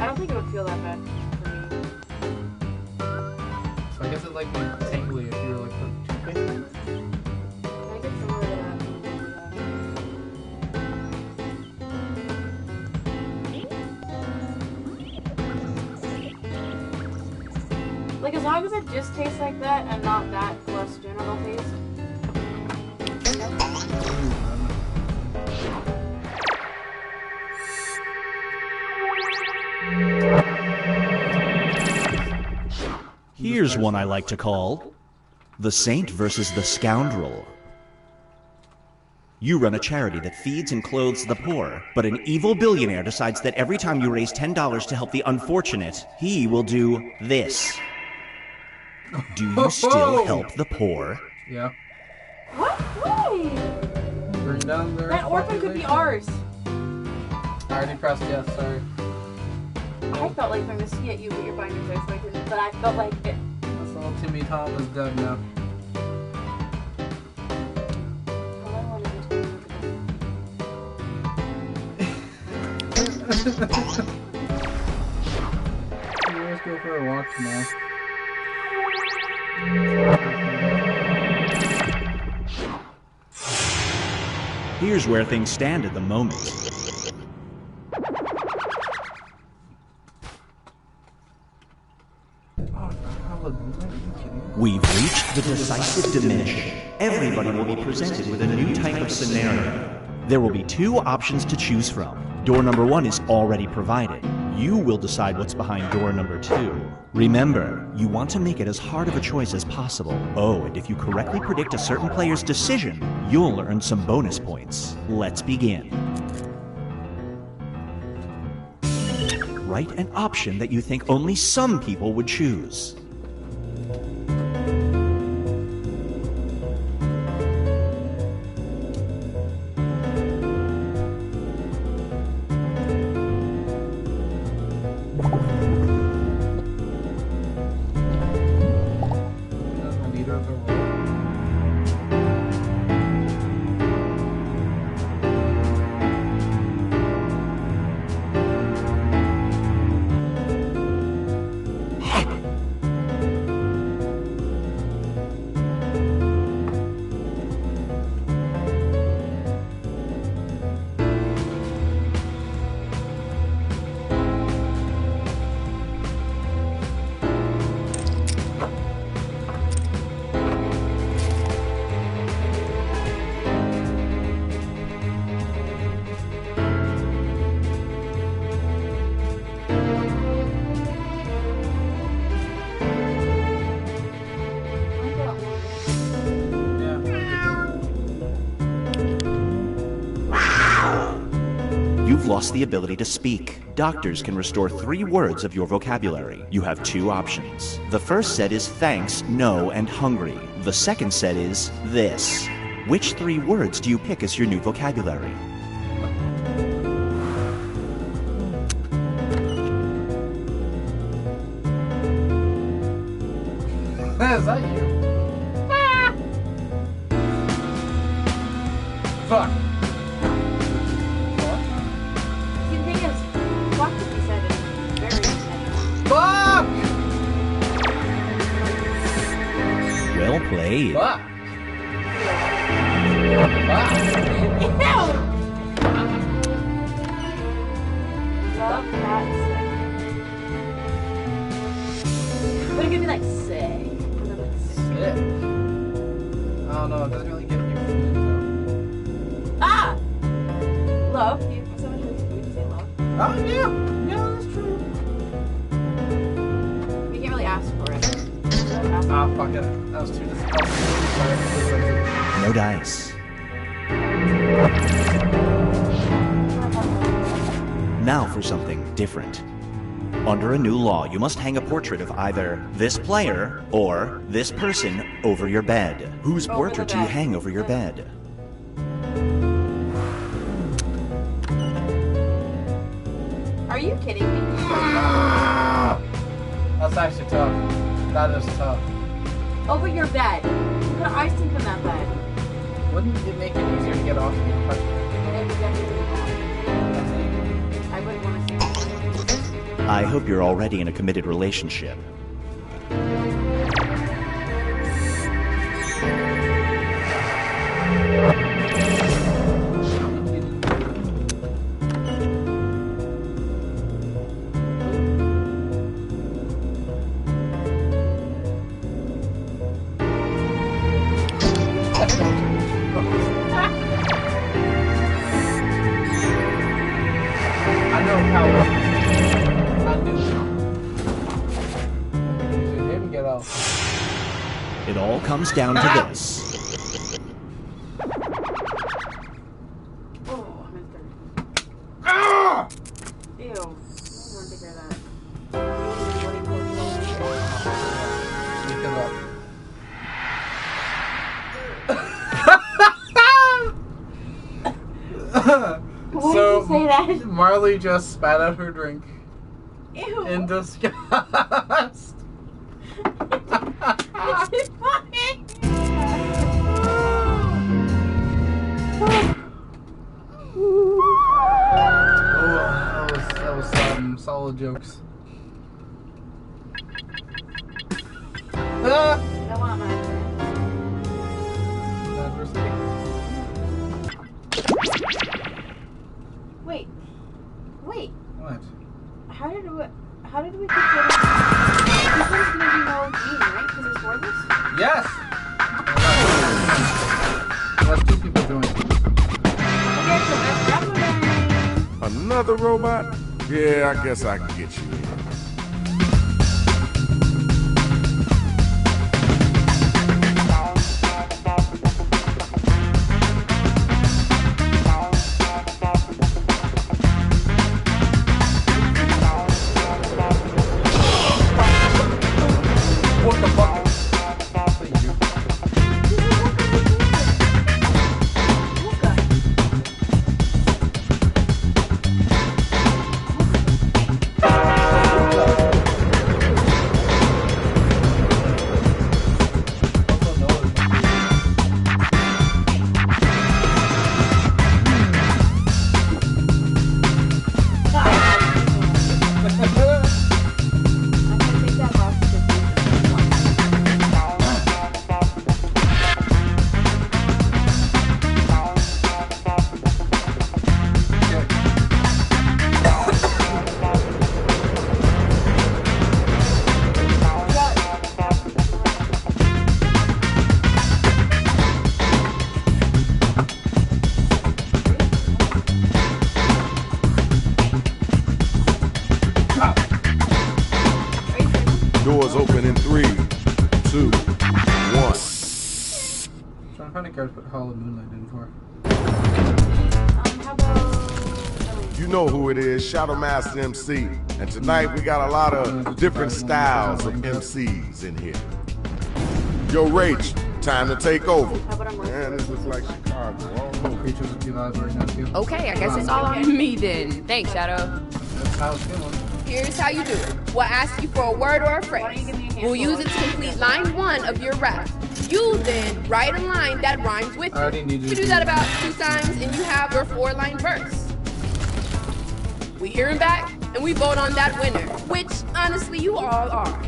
J: I don't think it would feel that bad for me.
I: So I guess it like be tingly if you were like putting toothpaste.
J: I get some of that. Like, as long as it just tastes like that and not that plus genital taste.
H: Here's one I like to call The Saint versus the Scoundrel. You run a charity that feeds and clothes the poor, but an evil billionaire decides that every time you raise $10 to help the unfortunate, he will do this. Do you still help the poor?
I: Yeah.
J: What? Why?
I: Bring down their
J: That orphan could be ours.
I: I already pressed yes, sorry.
J: I felt like throwing a C at you, but you're buying your face, so I didn't. But I felt like it.
I: This little Timmy Tom is dead now.
J: All I wanted was to be
I: Let's go for a walk now.
H: Here's where things stand at the moment. We've reached the decisive diminish. Everybody will be presented with a new type of scenario. There will be two options to choose from. Door number 1 is already provided. You will decide what's behind door number 2. Remember, you want to make it as hard of a choice as possible. Oh, and if you correctly predict a certain player's decision, you'll earn some bonus points. Let's begin. Write an option that you think only some people would choose. You've lost the ability to speak. Doctors can restore 3 words of your vocabulary. You have 2 options. The first set is thanks, no, and hungry. The second set is this. Which 3 words do you pick as your new vocabulary?
I: Is that you? Ah! Fuck.
J: See, the thing is, what could be said is very intentional.
I: Fuck!
H: Well played.
I: Fuck.
J: Love that sick. But it could be like sick.
I: Sick. I don't know, it doesn't really give you food though.
J: Ah! Love. You someone who likes food, you say love.
I: Oh yeah! Yeah, that's true.
J: You can't really ask for it. You don't ask
I: Ah, fuck it. That was too disappointing.
H: No dice. Now for something different. Under a new law, you must hang a portrait of either this player or this person over your bed. Whose portrait do you hang over your bed?
J: Are you kidding me?
I: That's actually tough. That is tough.
J: Over your bed. You put icing in that bed.
I: Wouldn't it make it easier to get off if you touch it?
J: I wouldn't want to see.
H: I hope you're already in a committed relationship. It all comes down to this.
J: Oh, I'm in third. Ew. I don't want to hear that. Why did you say that?
I: Marley just spat out her drink.
J: Ew.
I: In disgust.
J: It's funny.
I: That was some solid jokes.
J: I don't want my Wait.
I: What?
J: How did we keep getting... This one's gonna be no green, right? Because it's wordless?
I: Yes! Let's two people doing it.
J: Okay, so that's
K: Another robot? Yeah, I guess I can get you in. Doors open in 3, 2, 1.
I: Trying to find a card to put Hollow Moonlight in for.
J: how about...
K: You know who it is, Shadow Master MC. And tonight we got a lot of different styles of MCs in here. Yo, Rach, time to take over. Man, this looks like Chicago. All
I: creatures would be loud right now too.
L: Okay, I guess it's all on me then. Thanks, Shadow.
I: That's how it's feeling.
L: Here's how you do it. We'll ask you for a word or a phrase. We'll use it to complete line 1 of your rap. You then write a line that rhymes with it. You do that about 2 times and you have your 4-line verse. We hear him back and we vote on that winner, which honestly you all are.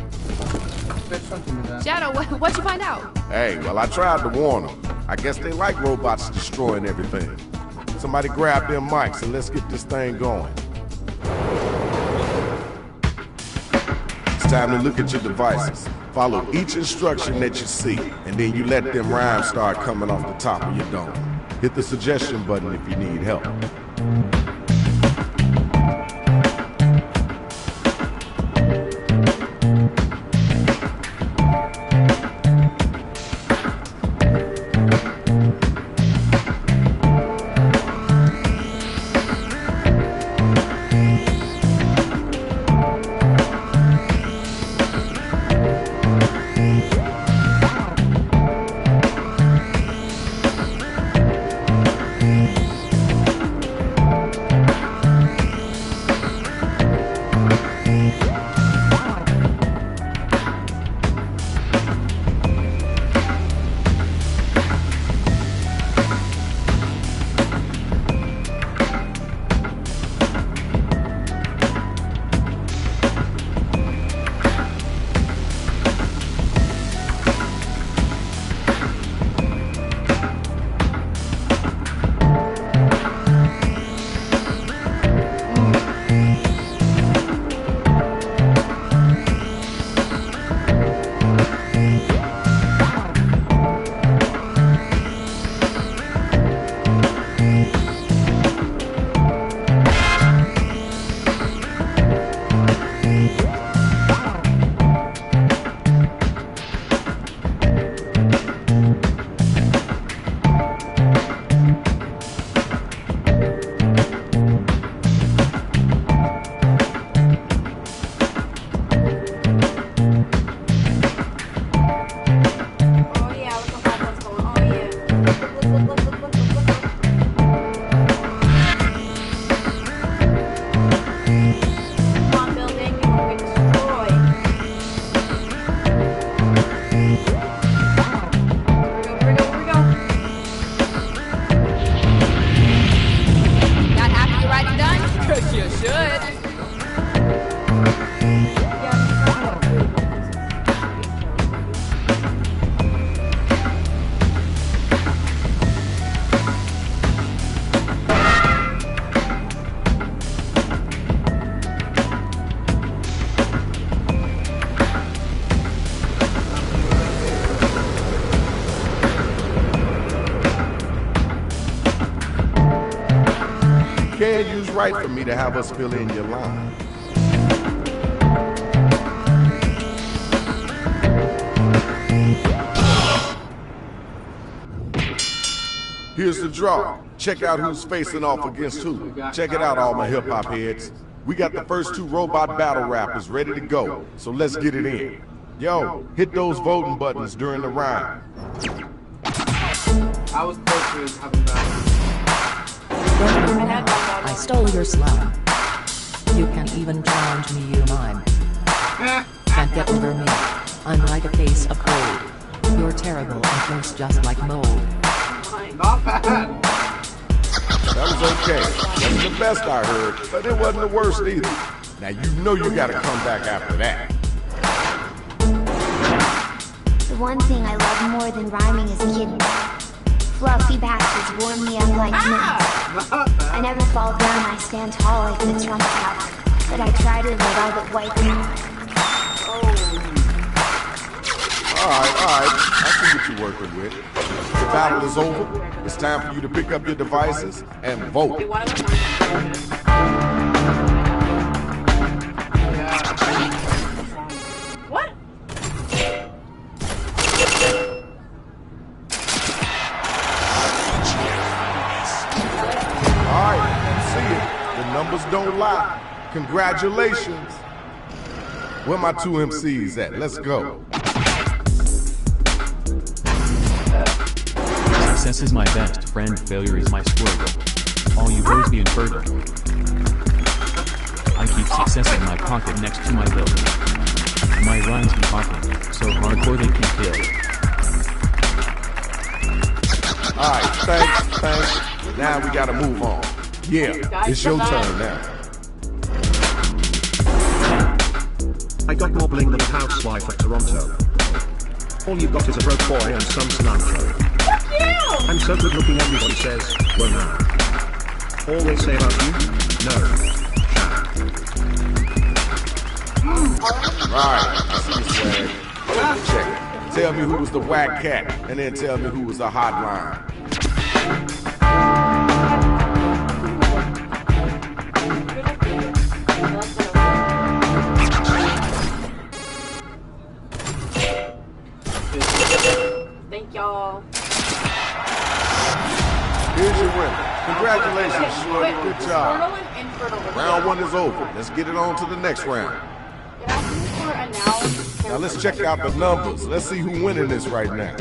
L: Shadow, what'd you find out?
K: Hey, well, I tried to warn them. I guess they like robots destroying everything. Somebody grab them mics and let's get this thing going. It's time to look at your devices. Follow each instruction that you see, and then you let them rhymes start coming off the top of your dome. Hit the suggestion button if you need help.
A: should.
K: Can't use right for me to have us fill in your line. Here's the draw. Check out who's facing off against who. Check it out, all my hip-hop heads. We got the first two robot battle rappers ready to go, so let's get it in. Yo, hit those voting buttons during the rhyme.
I: I was close to having that.
M: I stole your slime. You can't even challenge me, you mime. Can't get over me. I'm like a case of cold. You're terrible and taste just like mold.
I: Not bad.
K: That was okay. Wasn't the best I heard, but it wasn't the worst either. Now you know you gotta come back after that.
N: The one thing I love more than rhyming is kittens. Fluffy bastards warm me up like mittens. I never fall down, I stand tall like the Trump Tower. But I try to avoid all the white power.
K: Alright, I see what you're working with. The battle is over. It's time for you to pick up your devices and vote.
J: What?
K: Alright, see it. The numbers don't lie. Congratulations. Where my two MCs at? Let's go.
O: Success is my best friend, failure is my squirrel. All you bros be infertile. I keep success in my pocket next to my bill. My rhymes be popping, so hardcore they can kill.
K: Alright, thanks. Now we gotta move on. Yeah, it's your turn now.
P: I got more bling than a housewife of Toronto. All you got is a broke boy and some cilantro. I'm so good looking, everybody says, well now. All they say about you? No.
K: Right, I see you swag. Check it. Tell me who was the whack cat, and then tell me who was the hotline.
J: Thank y'all.
K: Here's your winner. Congratulations, Shorty. Good job. Round one is over. Let's get it on to the next round. Now let's check out the numbers. Let's see who's winning this right now.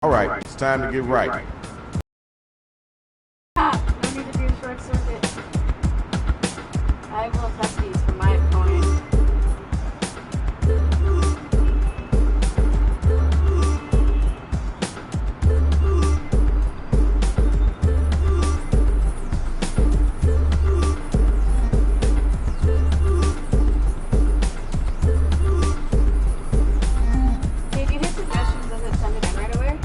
K: All right, it's time to get right.
J: No need to do short circuit. I will test these for my opponent. If you hit suggestions, does it send it in right away?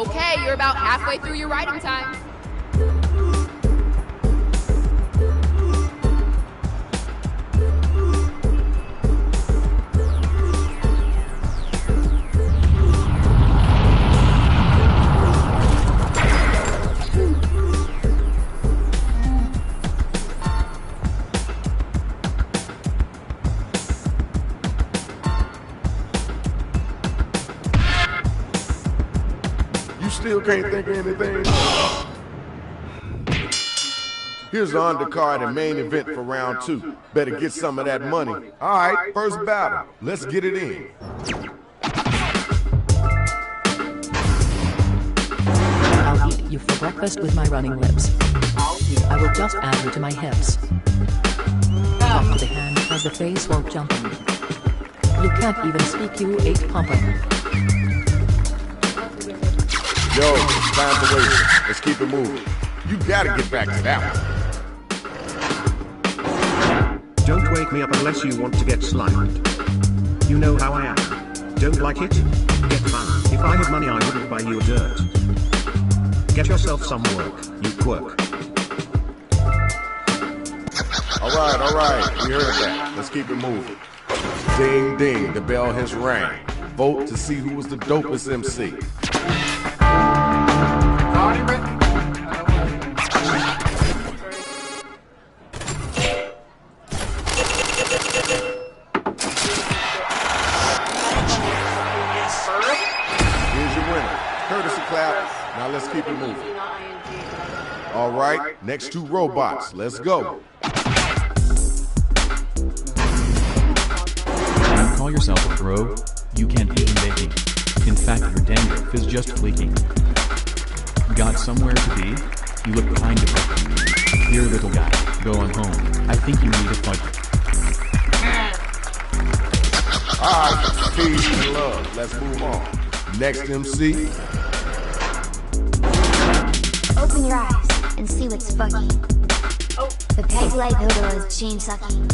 L: Okay, you're about halfway through your writing time.
K: Still can't think of anything. Here's the undercard and main event for round 2. Better get some of that money. All right, first battle. Let's get it in.
M: I'll eat you for breakfast with my running lips. I will just add you to my hips. Talk to the hand as the face won't jump in. You can't even speak, you ate pumping.
K: Yo, time to wait. Let's keep it moving. You gotta get back to that one.
P: Don't wake me up unless you want to get slimed. You know how I am. Don't like it? Get fun. If I had money I wouldn't buy you a dirt. Get yourself some work, you quirk.
K: Alright, we heard that. Let's keep it moving. Ding ding, the bell has rang. Vote to see who was the dopest MC.
I: Already written.
K: Here's your winner. Courtesy clap. Now let's keep it moving. All right, next 2 robots. Let's go.
O: You call yourself a pro? You can't even baking. In fact, your dandruff is just leaking. Got somewhere to be? You look kind of broken. Here, little guy, go on home. I think you need a fudge.
K: Alright, peace and love. Let's move on. Next MC.
N: Open your eyes and see what's fucking. The peg leg hoodle is chain sucking.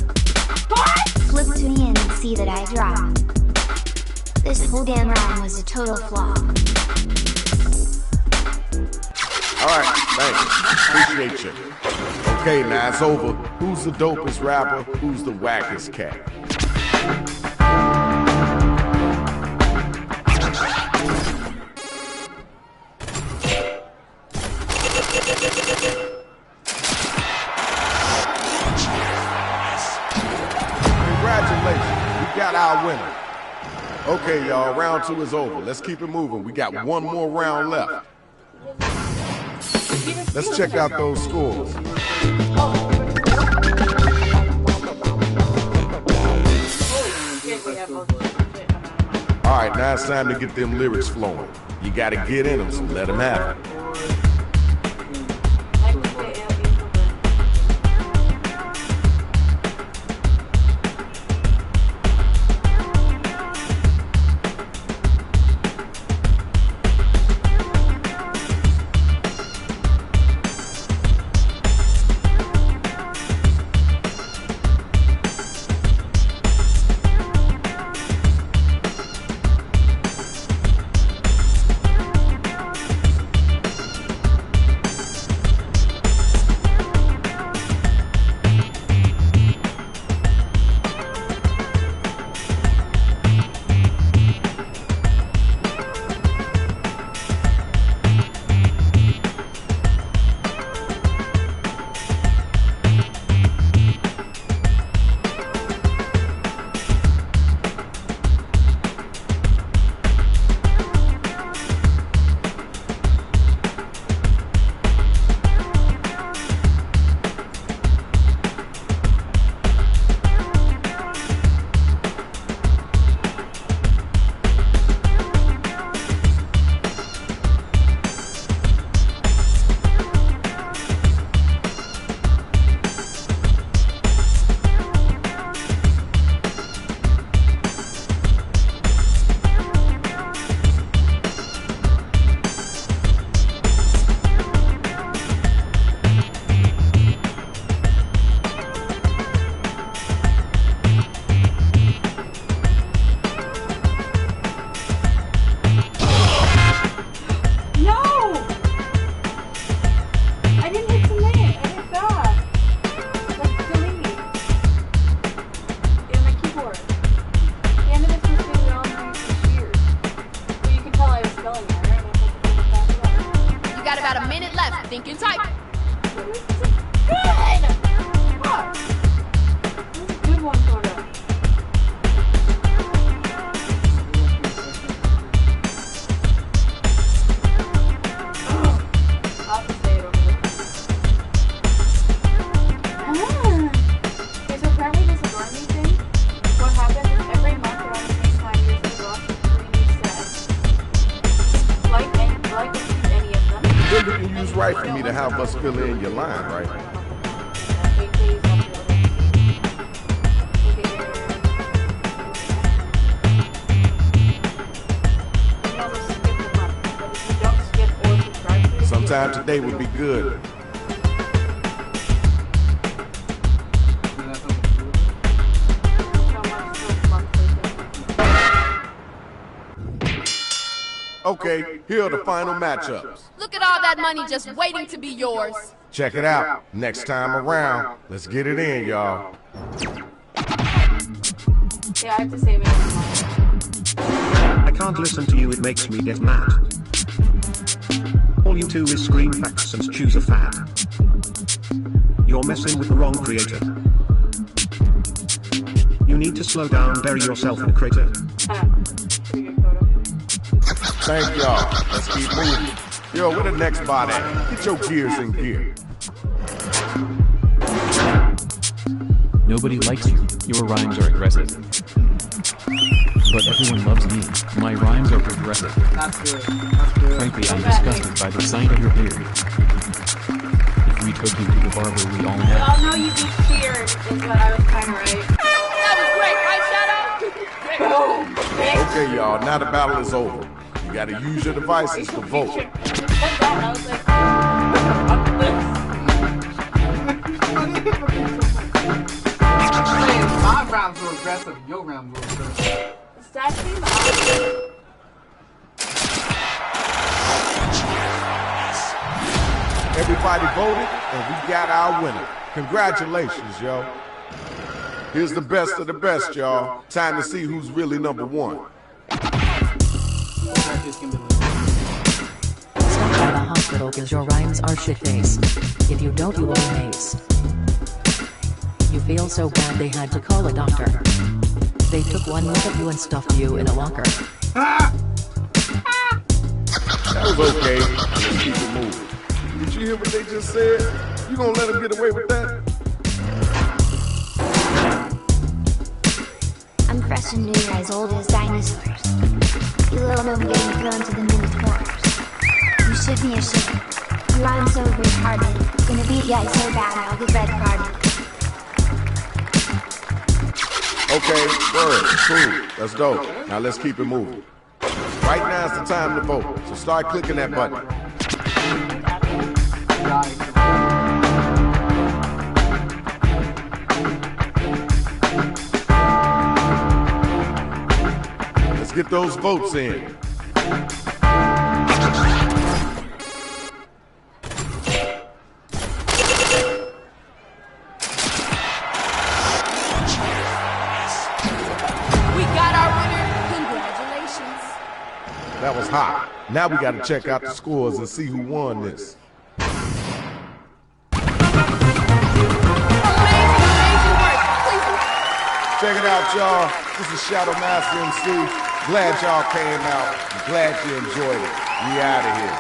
N: Flip to the end and see that I drop. This whole damn rhyme was a total flop.
K: Alright, thanks. Appreciate you. Okay, now it's over. Who's the dopest rapper? Who's the wackest cat? Congratulations, we got our winner. Okay, y'all, round 2 is over. Let's keep it moving. We got one more round left. Let's check out those scores. Alright, now it's time to get them lyrics flowing. You gotta get in them, so let them have it.
L: stinking type.
J: Good one, Coda. I'll have to say it over there. Okay, so apparently this alarming thing, what happens is every month around the same time, you're supposed to watch 3 new sets. Like any of them.
K: Then you can use right for me to help us fill in your line, right? Sometime today would be good. Okay, here are the final matchups.
L: Look at all that money just waiting to be yours.
K: Check it out. Next time around, let's get it in, y'all.
J: Yeah, I have to save it.
P: I can't listen to you, it makes me get mad. All you do is scream facts and choose a fad. You're messing with the wrong creator. You need to slow down, bury yourself in a crater.
K: Thank y'all. Let's keep moving. Yo, where the next bot at? Get your gears in gear.
O: Nobody likes you. Your rhymes are aggressive. But everyone loves me. My rhymes are progressive.
I: That's good. That's good.
O: Frankly, I'm disgusted by the sight of your beard. If we took you to the barber, we all
J: We
O: know.
J: all know you do cheers, is what I was kind of right.
L: That was great, right, Shadow?
K: Okay, y'all. Now the battle is over. You gotta use your devices to vote.
J: I was like,
I: my rounds were aggressive, your rounds were aggressive.
J: it's actually awesome.
K: Everybody voted, and we got our winner. Congratulations, yo. Here's the best of the best, y'all. Time to see who's really number one.
M: Stop by the hospital cause your rhymes are shit-face. If you don't, you will mace. You feel so bad they had to call a doctor. They took one look at you and stuffed you in a locker.
K: That was okay. Let's keep it moving. Did you hear what they just said? You gonna let them get away with that?
N: I'm fresh and new, as old as dinosaurs. You little know I'm getting thrown to the Minotaurs. You should be ashamed. You rhyme so retarded. Gonna beat ya so bad I'll get red carded.
K: Okay, word, cool, that's dope. Now let's keep it moving. Right now is the time to vote, so start clicking that button. Let's get those votes in. That was hot. Now we gotta check out the scores and see who won this. Check it out, y'all. This is Shadow Master MC. Glad y'all came out. I'm glad you enjoyed it. We out of here.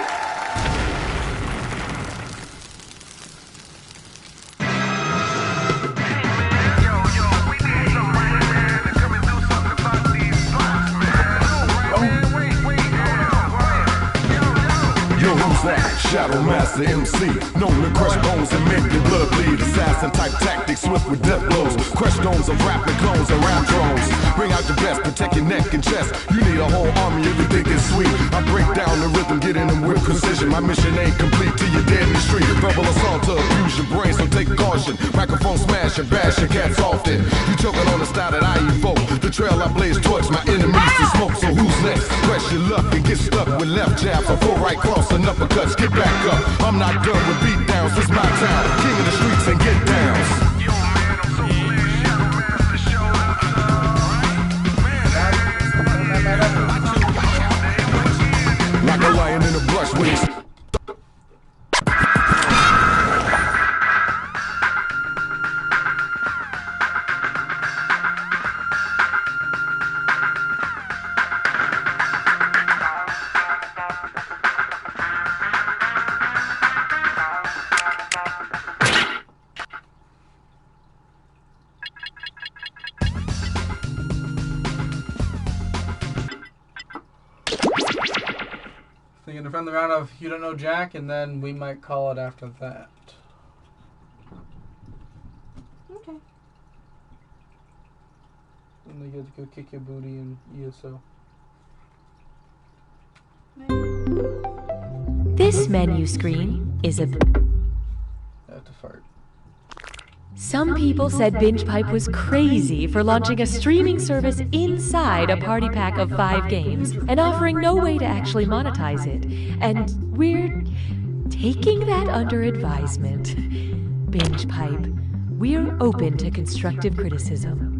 K: Shadow Master MC, known to crush bones and make your blood bleed. Assassin type tactics, swift with death blows. Crush stones of rapping clones and rap drones. Bring out your best, protect your neck and chest. You need a whole army if you think it's sweet. I break down the rhythm, get in them with precision. My mission ain't complete till you're dead in the street. Verbal assault to abuse your brain, so take caution. Microphone smash and bash your cats often. You choking on the style that I evoke. The trail I blaze towards my enemies to smoke. So who's next? Press your luck and get stuck with left jabs or full right cross and uppercuts. Get back up. I'm not done with beatdowns. This my town. King of the streets and get downs. Like a lion in a brush with his
I: So you're gonna defend the round of You Don't Know Jack, and then we might call it after that.
J: Okay.
I: And they get to go kick your booty in ESO.
Q: This menu screen is a...
I: I have to fart.
Q: Some people said BingePipe was crazy for launching a streaming service inside a party pack of 5 games and offering no way to actually monetize it. And we're taking that under advisement. BingePipe, we're open to constructive criticism.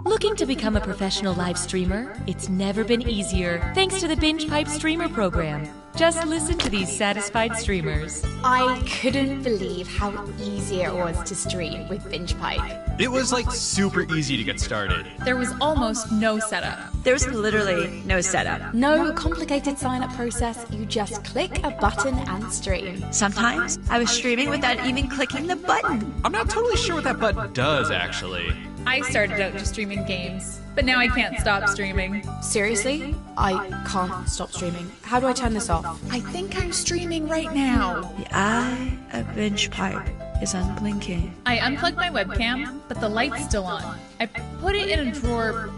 Q: Looking to become a professional live streamer? It's never been easier thanks to the BingePipe streamer program. Just listen to these satisfied streamers.
R: I couldn't believe how easy it was to stream with BingePipe.
S: It was like super easy to get started.
T: There was almost no setup.
R: There's literally no setup. No complicated sign-up process. You just click a button and stream.
U: Sometimes I was streaming without even clicking the button.
S: I'm not totally sure what that button does, actually.
T: I started out just streaming games, but now I can't stop streaming.
R: Seriously? I can't stop streaming. How do I turn this off?
T: I think I'm streaming right now.
U: The eye of BingePipe is unblinking.
T: I unplugged my webcam, but the light's still on. I put it in a drawer,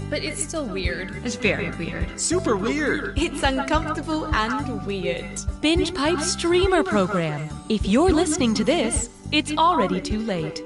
T: but it's still weird.
U: It's very weird.
S: Super weird.
R: It's uncomfortable and weird.
Q: BingePipe streamer program. If you're listening to this, it's already too late.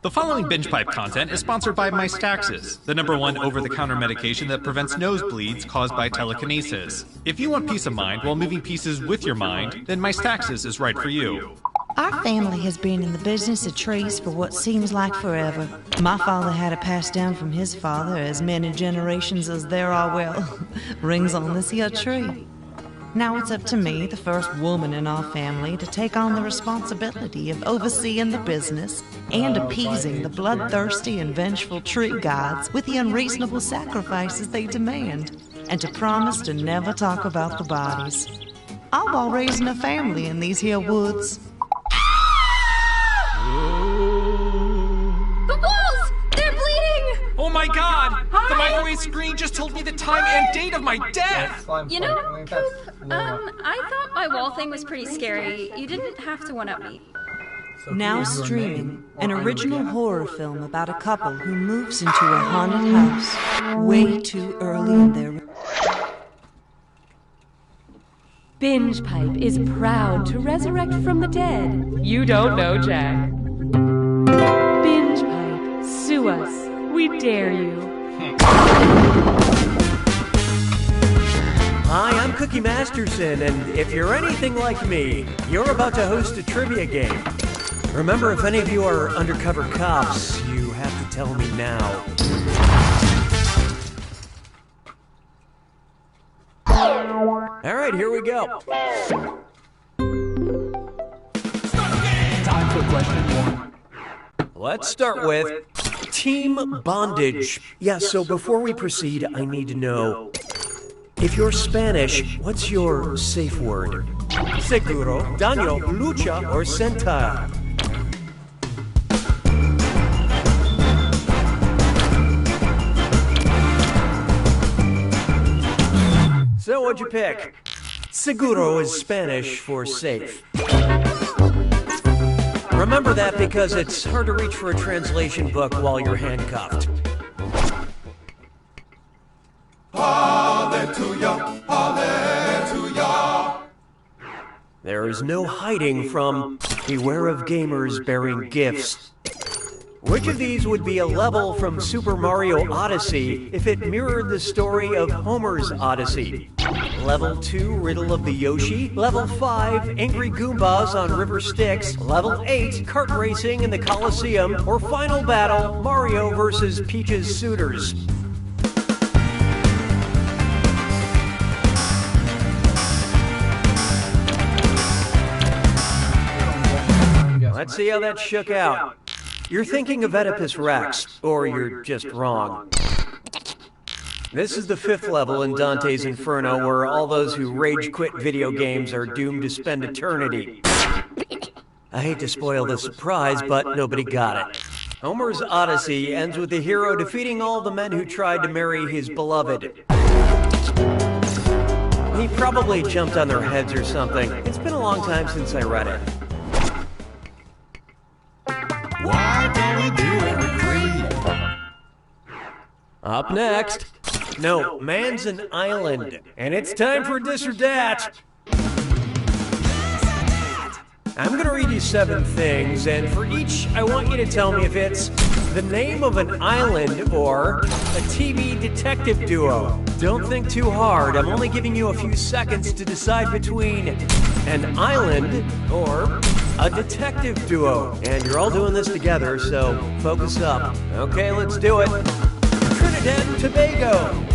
S: The following BingePipe content is sponsored by Mystaxis, the #1 over-the-counter medication that prevents nosebleeds caused by telekinesis. If you want peace of mind while moving pieces with your mind, then Mystaxis is right for you.
V: Our family has been in the business of trees for what seems like forever. My father had it passed down from his father as many generations as there are, well, rings on this here tree. Now it's up to me, the first woman in our family, to take on the responsibility of overseeing the business and appeasing the bloodthirsty and vengeful tree gods with the unreasonable sacrifices they demand, and to promise to never talk about the bodies. All while raising a family in these here woods.
T: The walls! They're bleeding!
S: Oh my god!
T: Hi!
S: The microwave screen just told me the time and date of my death!
D: You know, Coop, I thought my wall thing was pretty scary. You didn't have to one-up me.
V: Now streaming, an original horror film about a couple who moves into a haunted house way too early in their...
Q: BingePipe is proud to resurrect from the dead. You don't know Jack. BingePipe, sue us. We dare you.
W: Hi, I'm Cookie Masterson, and if you're anything like me, you're about to host a trivia game. Remember, if any of you are undercover cops, you have to tell me now. All right, here we go.
O: Time for question 1.
W: Let's start with Team Bondage. Yeah, so before we proceed, I need to know, if you're Spanish, what's your safe word? Seguro, daño, lucha, or sentar? So what'd you pick? Seguro is Spanish for safe. Remember that because it's hard to reach for a translation book while you're handcuffed.
G: Hallelujah, hallelujah.
W: There is no hiding from beware of gamers bearing gifts. Which of these would be a level from Super Mario Odyssey if it mirrored the story of Homer's Odyssey? Level 2, Riddle of the Yoshi. Level 5, Angry Goombas on River Styx. Level 8, Kart Racing in the Coliseum. Or Final Battle, Mario vs. Peach's Suitors. Let's see how that shook out. You're thinking of Oedipus Rex, or you're just wrong. This is the 5th level in Dante's Inferno, where all those who rage quit video games are doomed to spend eternity. I hate to spoil the surprise, but nobody got it. Homer's Odyssey ends with the hero defeating all the men who tried to marry his beloved. He probably jumped on their heads or something. It's been a long time since I read it.
G: Why don't we do it with Creed?
W: Up next. No, man's an island. And it's time for This or Dat. I'm gonna read you 7 things, and for each, I want you to tell me if it's the name of an island or a TV detective duo. Don't think too hard. I'm only giving you a few seconds to decide between an island or a detective duo. And you're all doing this together, so focus up. Okay, let's do it. Trinidad and Tobago.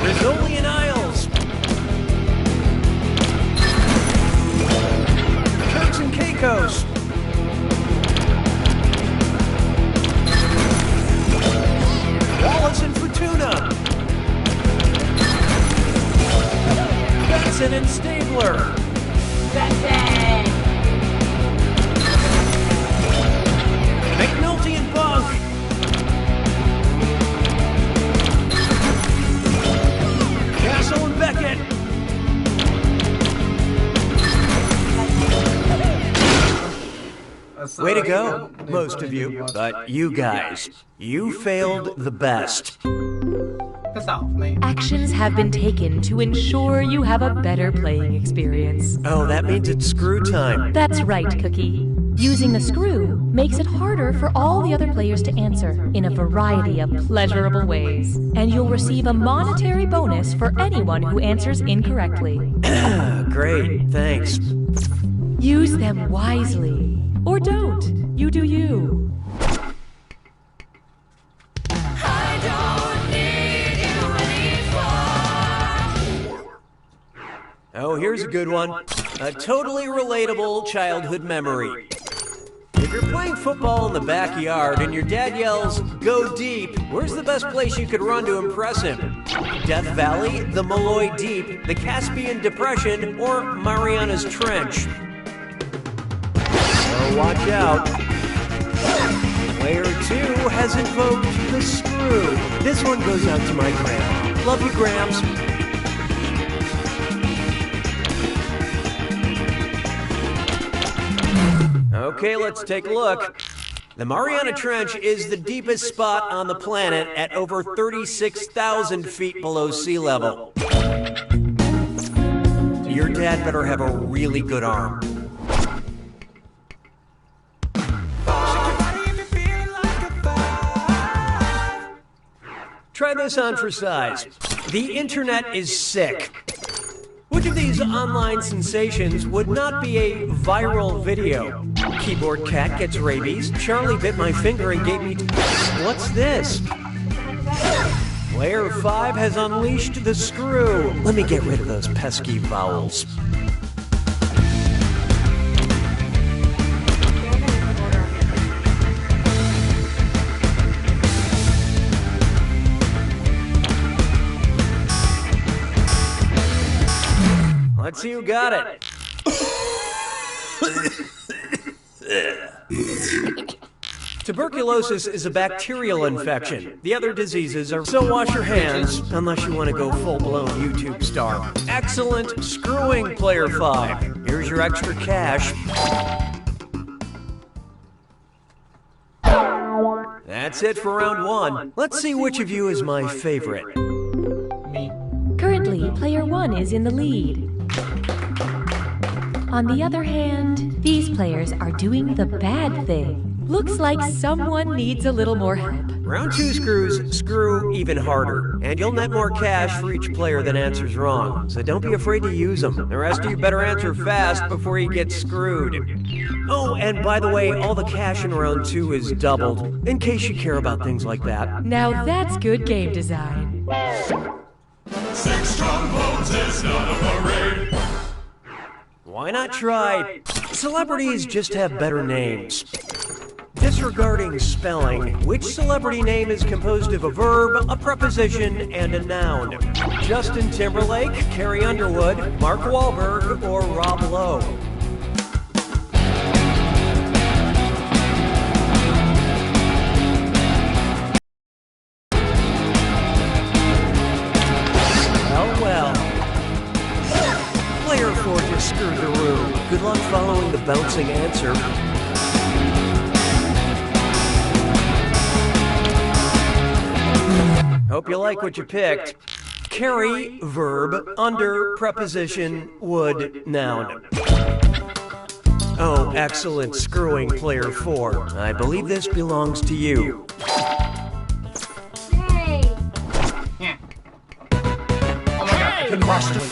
W: Rizzolian Isles. Turks and Caicos. Wallace and Futuna. Benson and Stabler. Benson. McNulty and Bunk. Castle and Beckett. Way to go, most of you. But you guys, you failed the best.
Q: Actions have been taken to ensure you have a better playing experience.
W: Oh, that means it's screw time.
Q: That's right, Cookie. Using the screw makes it harder for all the other players to answer in a variety of pleasurable ways. And you'll receive a monetary bonus for anyone who answers incorrectly.
W: Great, thanks.
Q: Use them wisely. Or don't. You do you.
W: Oh, here's a good one. A totally relatable childhood memory. If you're playing football in the backyard and your dad yells, "Go deep," where's the best place you could run to impress him? Death Valley, the Malloy Deep, the Caspian Depression, or Mariana's Trench? So watch out. Player 2 has invoked the screw. This one goes out to my Graham. Love you, Grams. Okay, let's take a look. The Mariana Trench is the deepest spot on the planet at over 36,000 feet below sea level. Your dad better have a really good arm. Try this on for size. The internet is sick. Which of these online sensations would not be a viral video? Keyboard cat gets rabies. Charlie bit my finger and gave me... What's this? Player 5 has unleashed the screw. Let me get rid of those pesky vowels. Let's see who got it. Tuberculosis is a bacterial infection. The other diseases are... So wash your hands, unless you want to go full-blown YouTube star. Excellent screwing, Player 5. Here's your extra cash. That's it for round 1. Let's see which of you is my favorite.
Q: Currently, Player 1 is in the lead. On the other hand, these players are doing the bad thing. Looks like someone needs a little more help.
W: Round 2 screws screw even harder, and you'll net more cash for each player that answers wrong, so don't be afraid to use them. The rest of you better answer fast before you get screwed. Oh, and by the way, all the cash in round 2 is doubled, in case you care about things like that.
Q: Now that's good game design.
G: 6 trombones is not a parade.
W: Why not try? Celebrities just have better names. This Disregarding spelling, which celebrity name is composed of a verb, a preposition, and a noun? Justin Timberlake, Carrie Underwood, Mark Wahlberg, or Rob Lowe? Well. Player 4 just screwed the room. Good luck following the bouncing answer. Hope you like what you picked. Carry, verb, under, preposition, would, noun. Oh, excellent screwing, Player 4. I believe this belongs to you.
J: Hey!
I: Yeah. Oh my god, I couldn't possibly.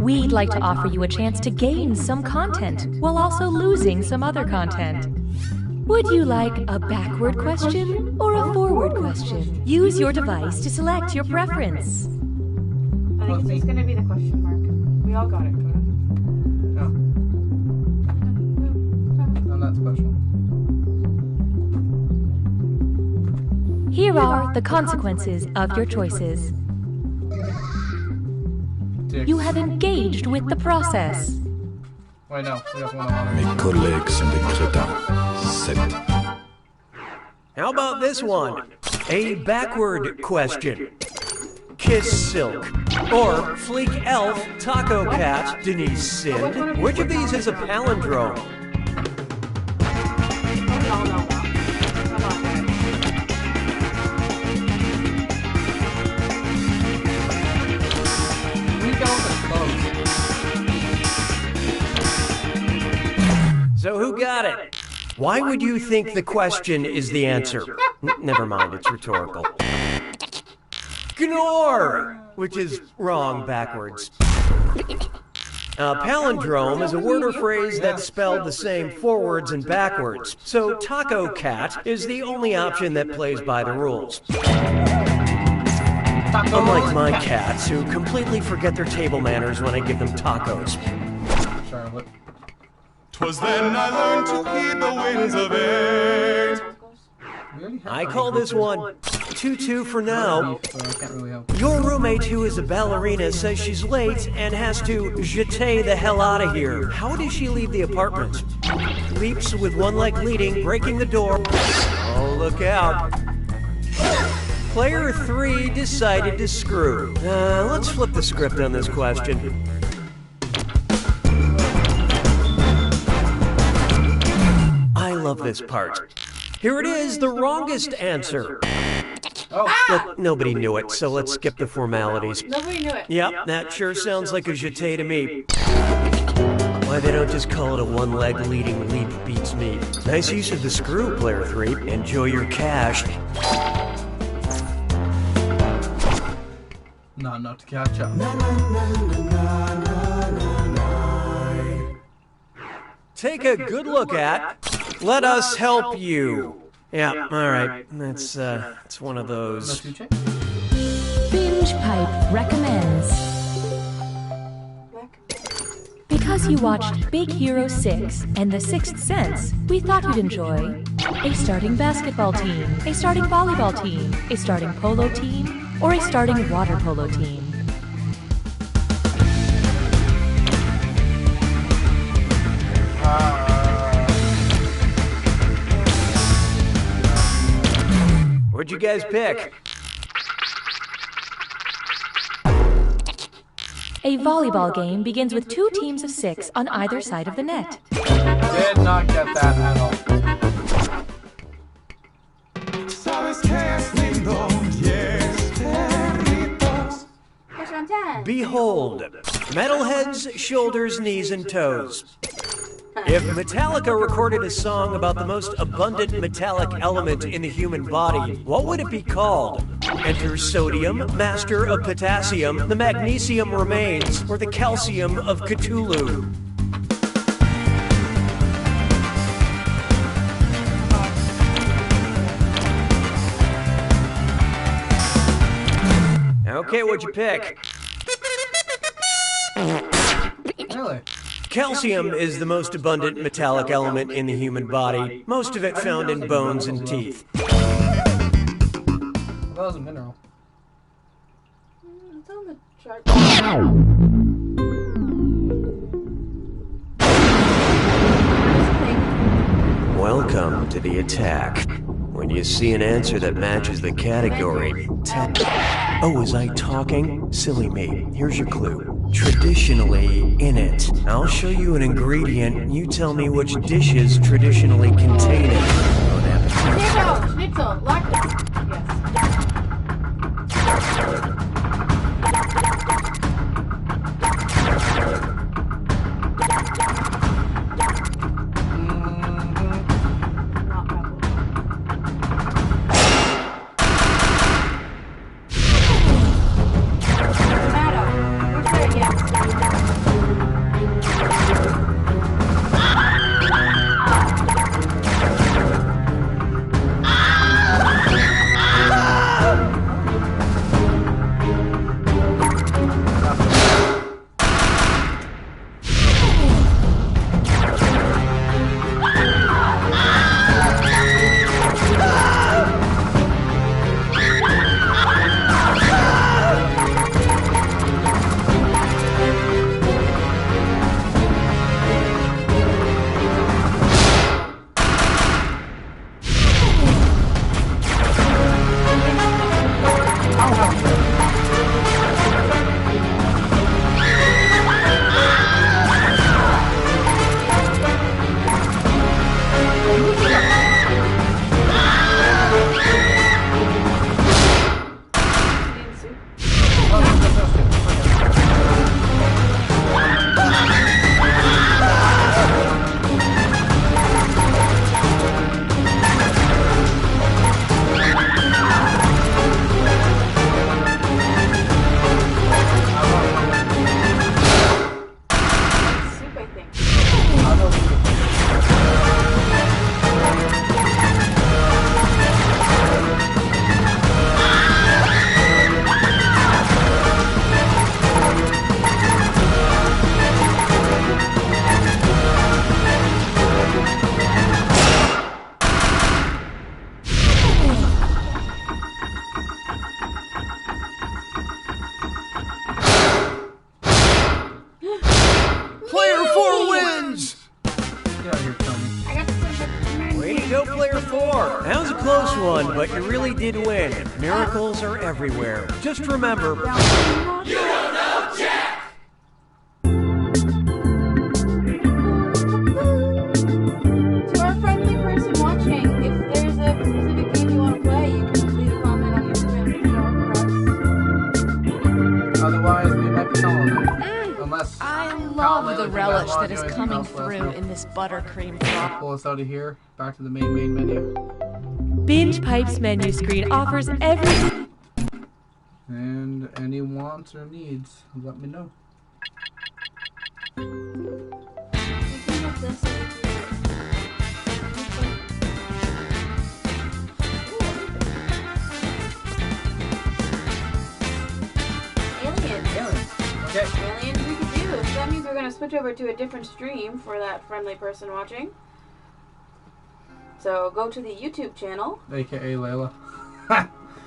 Q: We'd like to offer you a chance to gain some content while also losing some other content. Would you like a backward question or a forward question? Use your device to select your preference.
J: I think it's just gonna be the question mark. We all got it, Coda.
I: No. I'm not special.
Q: Here are the consequences of your choices. You have engaged with the process.
I: Wait, no. We have one on.
C: Mes collègues sont des crétins. 7.
W: How about this one? A backward question. Kiss Silk. Or Fleek Elf, Taco Cat, Denise Sind. Which of these is a palindrome? So who got it? Why would you think the question is the answer? Never mind, it's rhetorical. Gnore! Which is wrong backwards. A palindrome is a word or phrase that's spelled the same forwards and backwards. So Taco Cat is the only option that plays by the rules. Unlike my cats, who completely forget their table manners when I give them tacos.
I: Charlotte.
G: 'Twas then I learned to heed the winds of age.
W: I call this one 2-2 for now.
I: So I can't really help.
W: Your roommate, who is a ballerina, says she's late and has to jeté the hell out of here. How does she leave the apartment? Leaps with one leg leading, breaking the door. Oh, look out. Player 3 decided to screw. Let's flip the script on this question. I love this part. Here it is, the wrongest answer.
I: Oh.
W: Look, nobody knew it, so let's skip the formalities.
J: Nobody knew it.
W: Yep, that sure sounds like a jeté to me. Why they don't just call it a one-leg leading leap beats me. Nice use of the screw, Player 3. Enjoy your cash.
I: Not to catch up.
W: Take a good look at. Let us help you. Yeah, alright. That's one of those.
Q: Binge Pipe recommends. Because you watched Big Hero 6 and The Sixth Sense, we thought you'd enjoy a starting basketball team, a starting volleyball team, a starting polo team, or a starting water polo team.
W: What'd you guys pick?
Q: A volleyball game begins with 2 teams of 6 on either side of the net.
I: Did not get that at all.
J: Question 10.
W: Behold, metalheads, shoulders, knees, and toes. If Metallica recorded a song about the most abundant metallic element in the human body, what would it be called? Enter sodium, master of potassium, the magnesium remains, or the calcium of Cthulhu. Okay, what'd you pick?
I: Really?
W: Calcium is the most abundant metallic element in the human body, most of it found in bones and teeth.
I: That was a mineral.
J: It's on the chart.
W: Welcome to the attack. When you see an answer that matches the category, Oh, was I talking? Silly me. Here's your clue. Traditionally in it. I'll show you an ingredient, you tell me which dishes traditionally contain it. Bon appetit.
J: Schnitzel, lactose.
W: Miracles are everywhere. Just remember... You don't know Jack!
J: To our friendly person watching, if there's a specific game you want to play, you can leave a comment on Instagram and show it for us.
I: Otherwise, we might be calling it. Unless...
R: I love the relish that is coming through in this buttercream drop.
I: Pull us out of here, back to the main menu.
Q: Binge Pipe's menu screen offers everything.
I: And any wants or needs, let me know.
J: Okay. Aliens we could do. So that means we're going to switch over to a different stream for that friendly person watching. So go to the YouTube channel.
I: AKA Layla.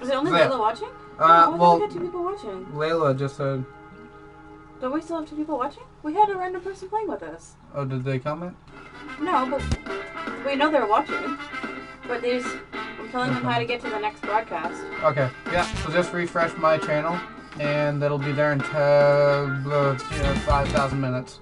J: Is it only Layla watching?
I: Well,
J: we got 2 people watching.
I: Layla just said...
J: Don't we still have 2 people watching? We had a random person playing with us.
I: Oh, did they comment?
J: No, but we know they're watching. But I'm telling them how to get to the next broadcast.
I: Okay, yeah, so just refresh my channel, and that'll be there in 5,000 minutes.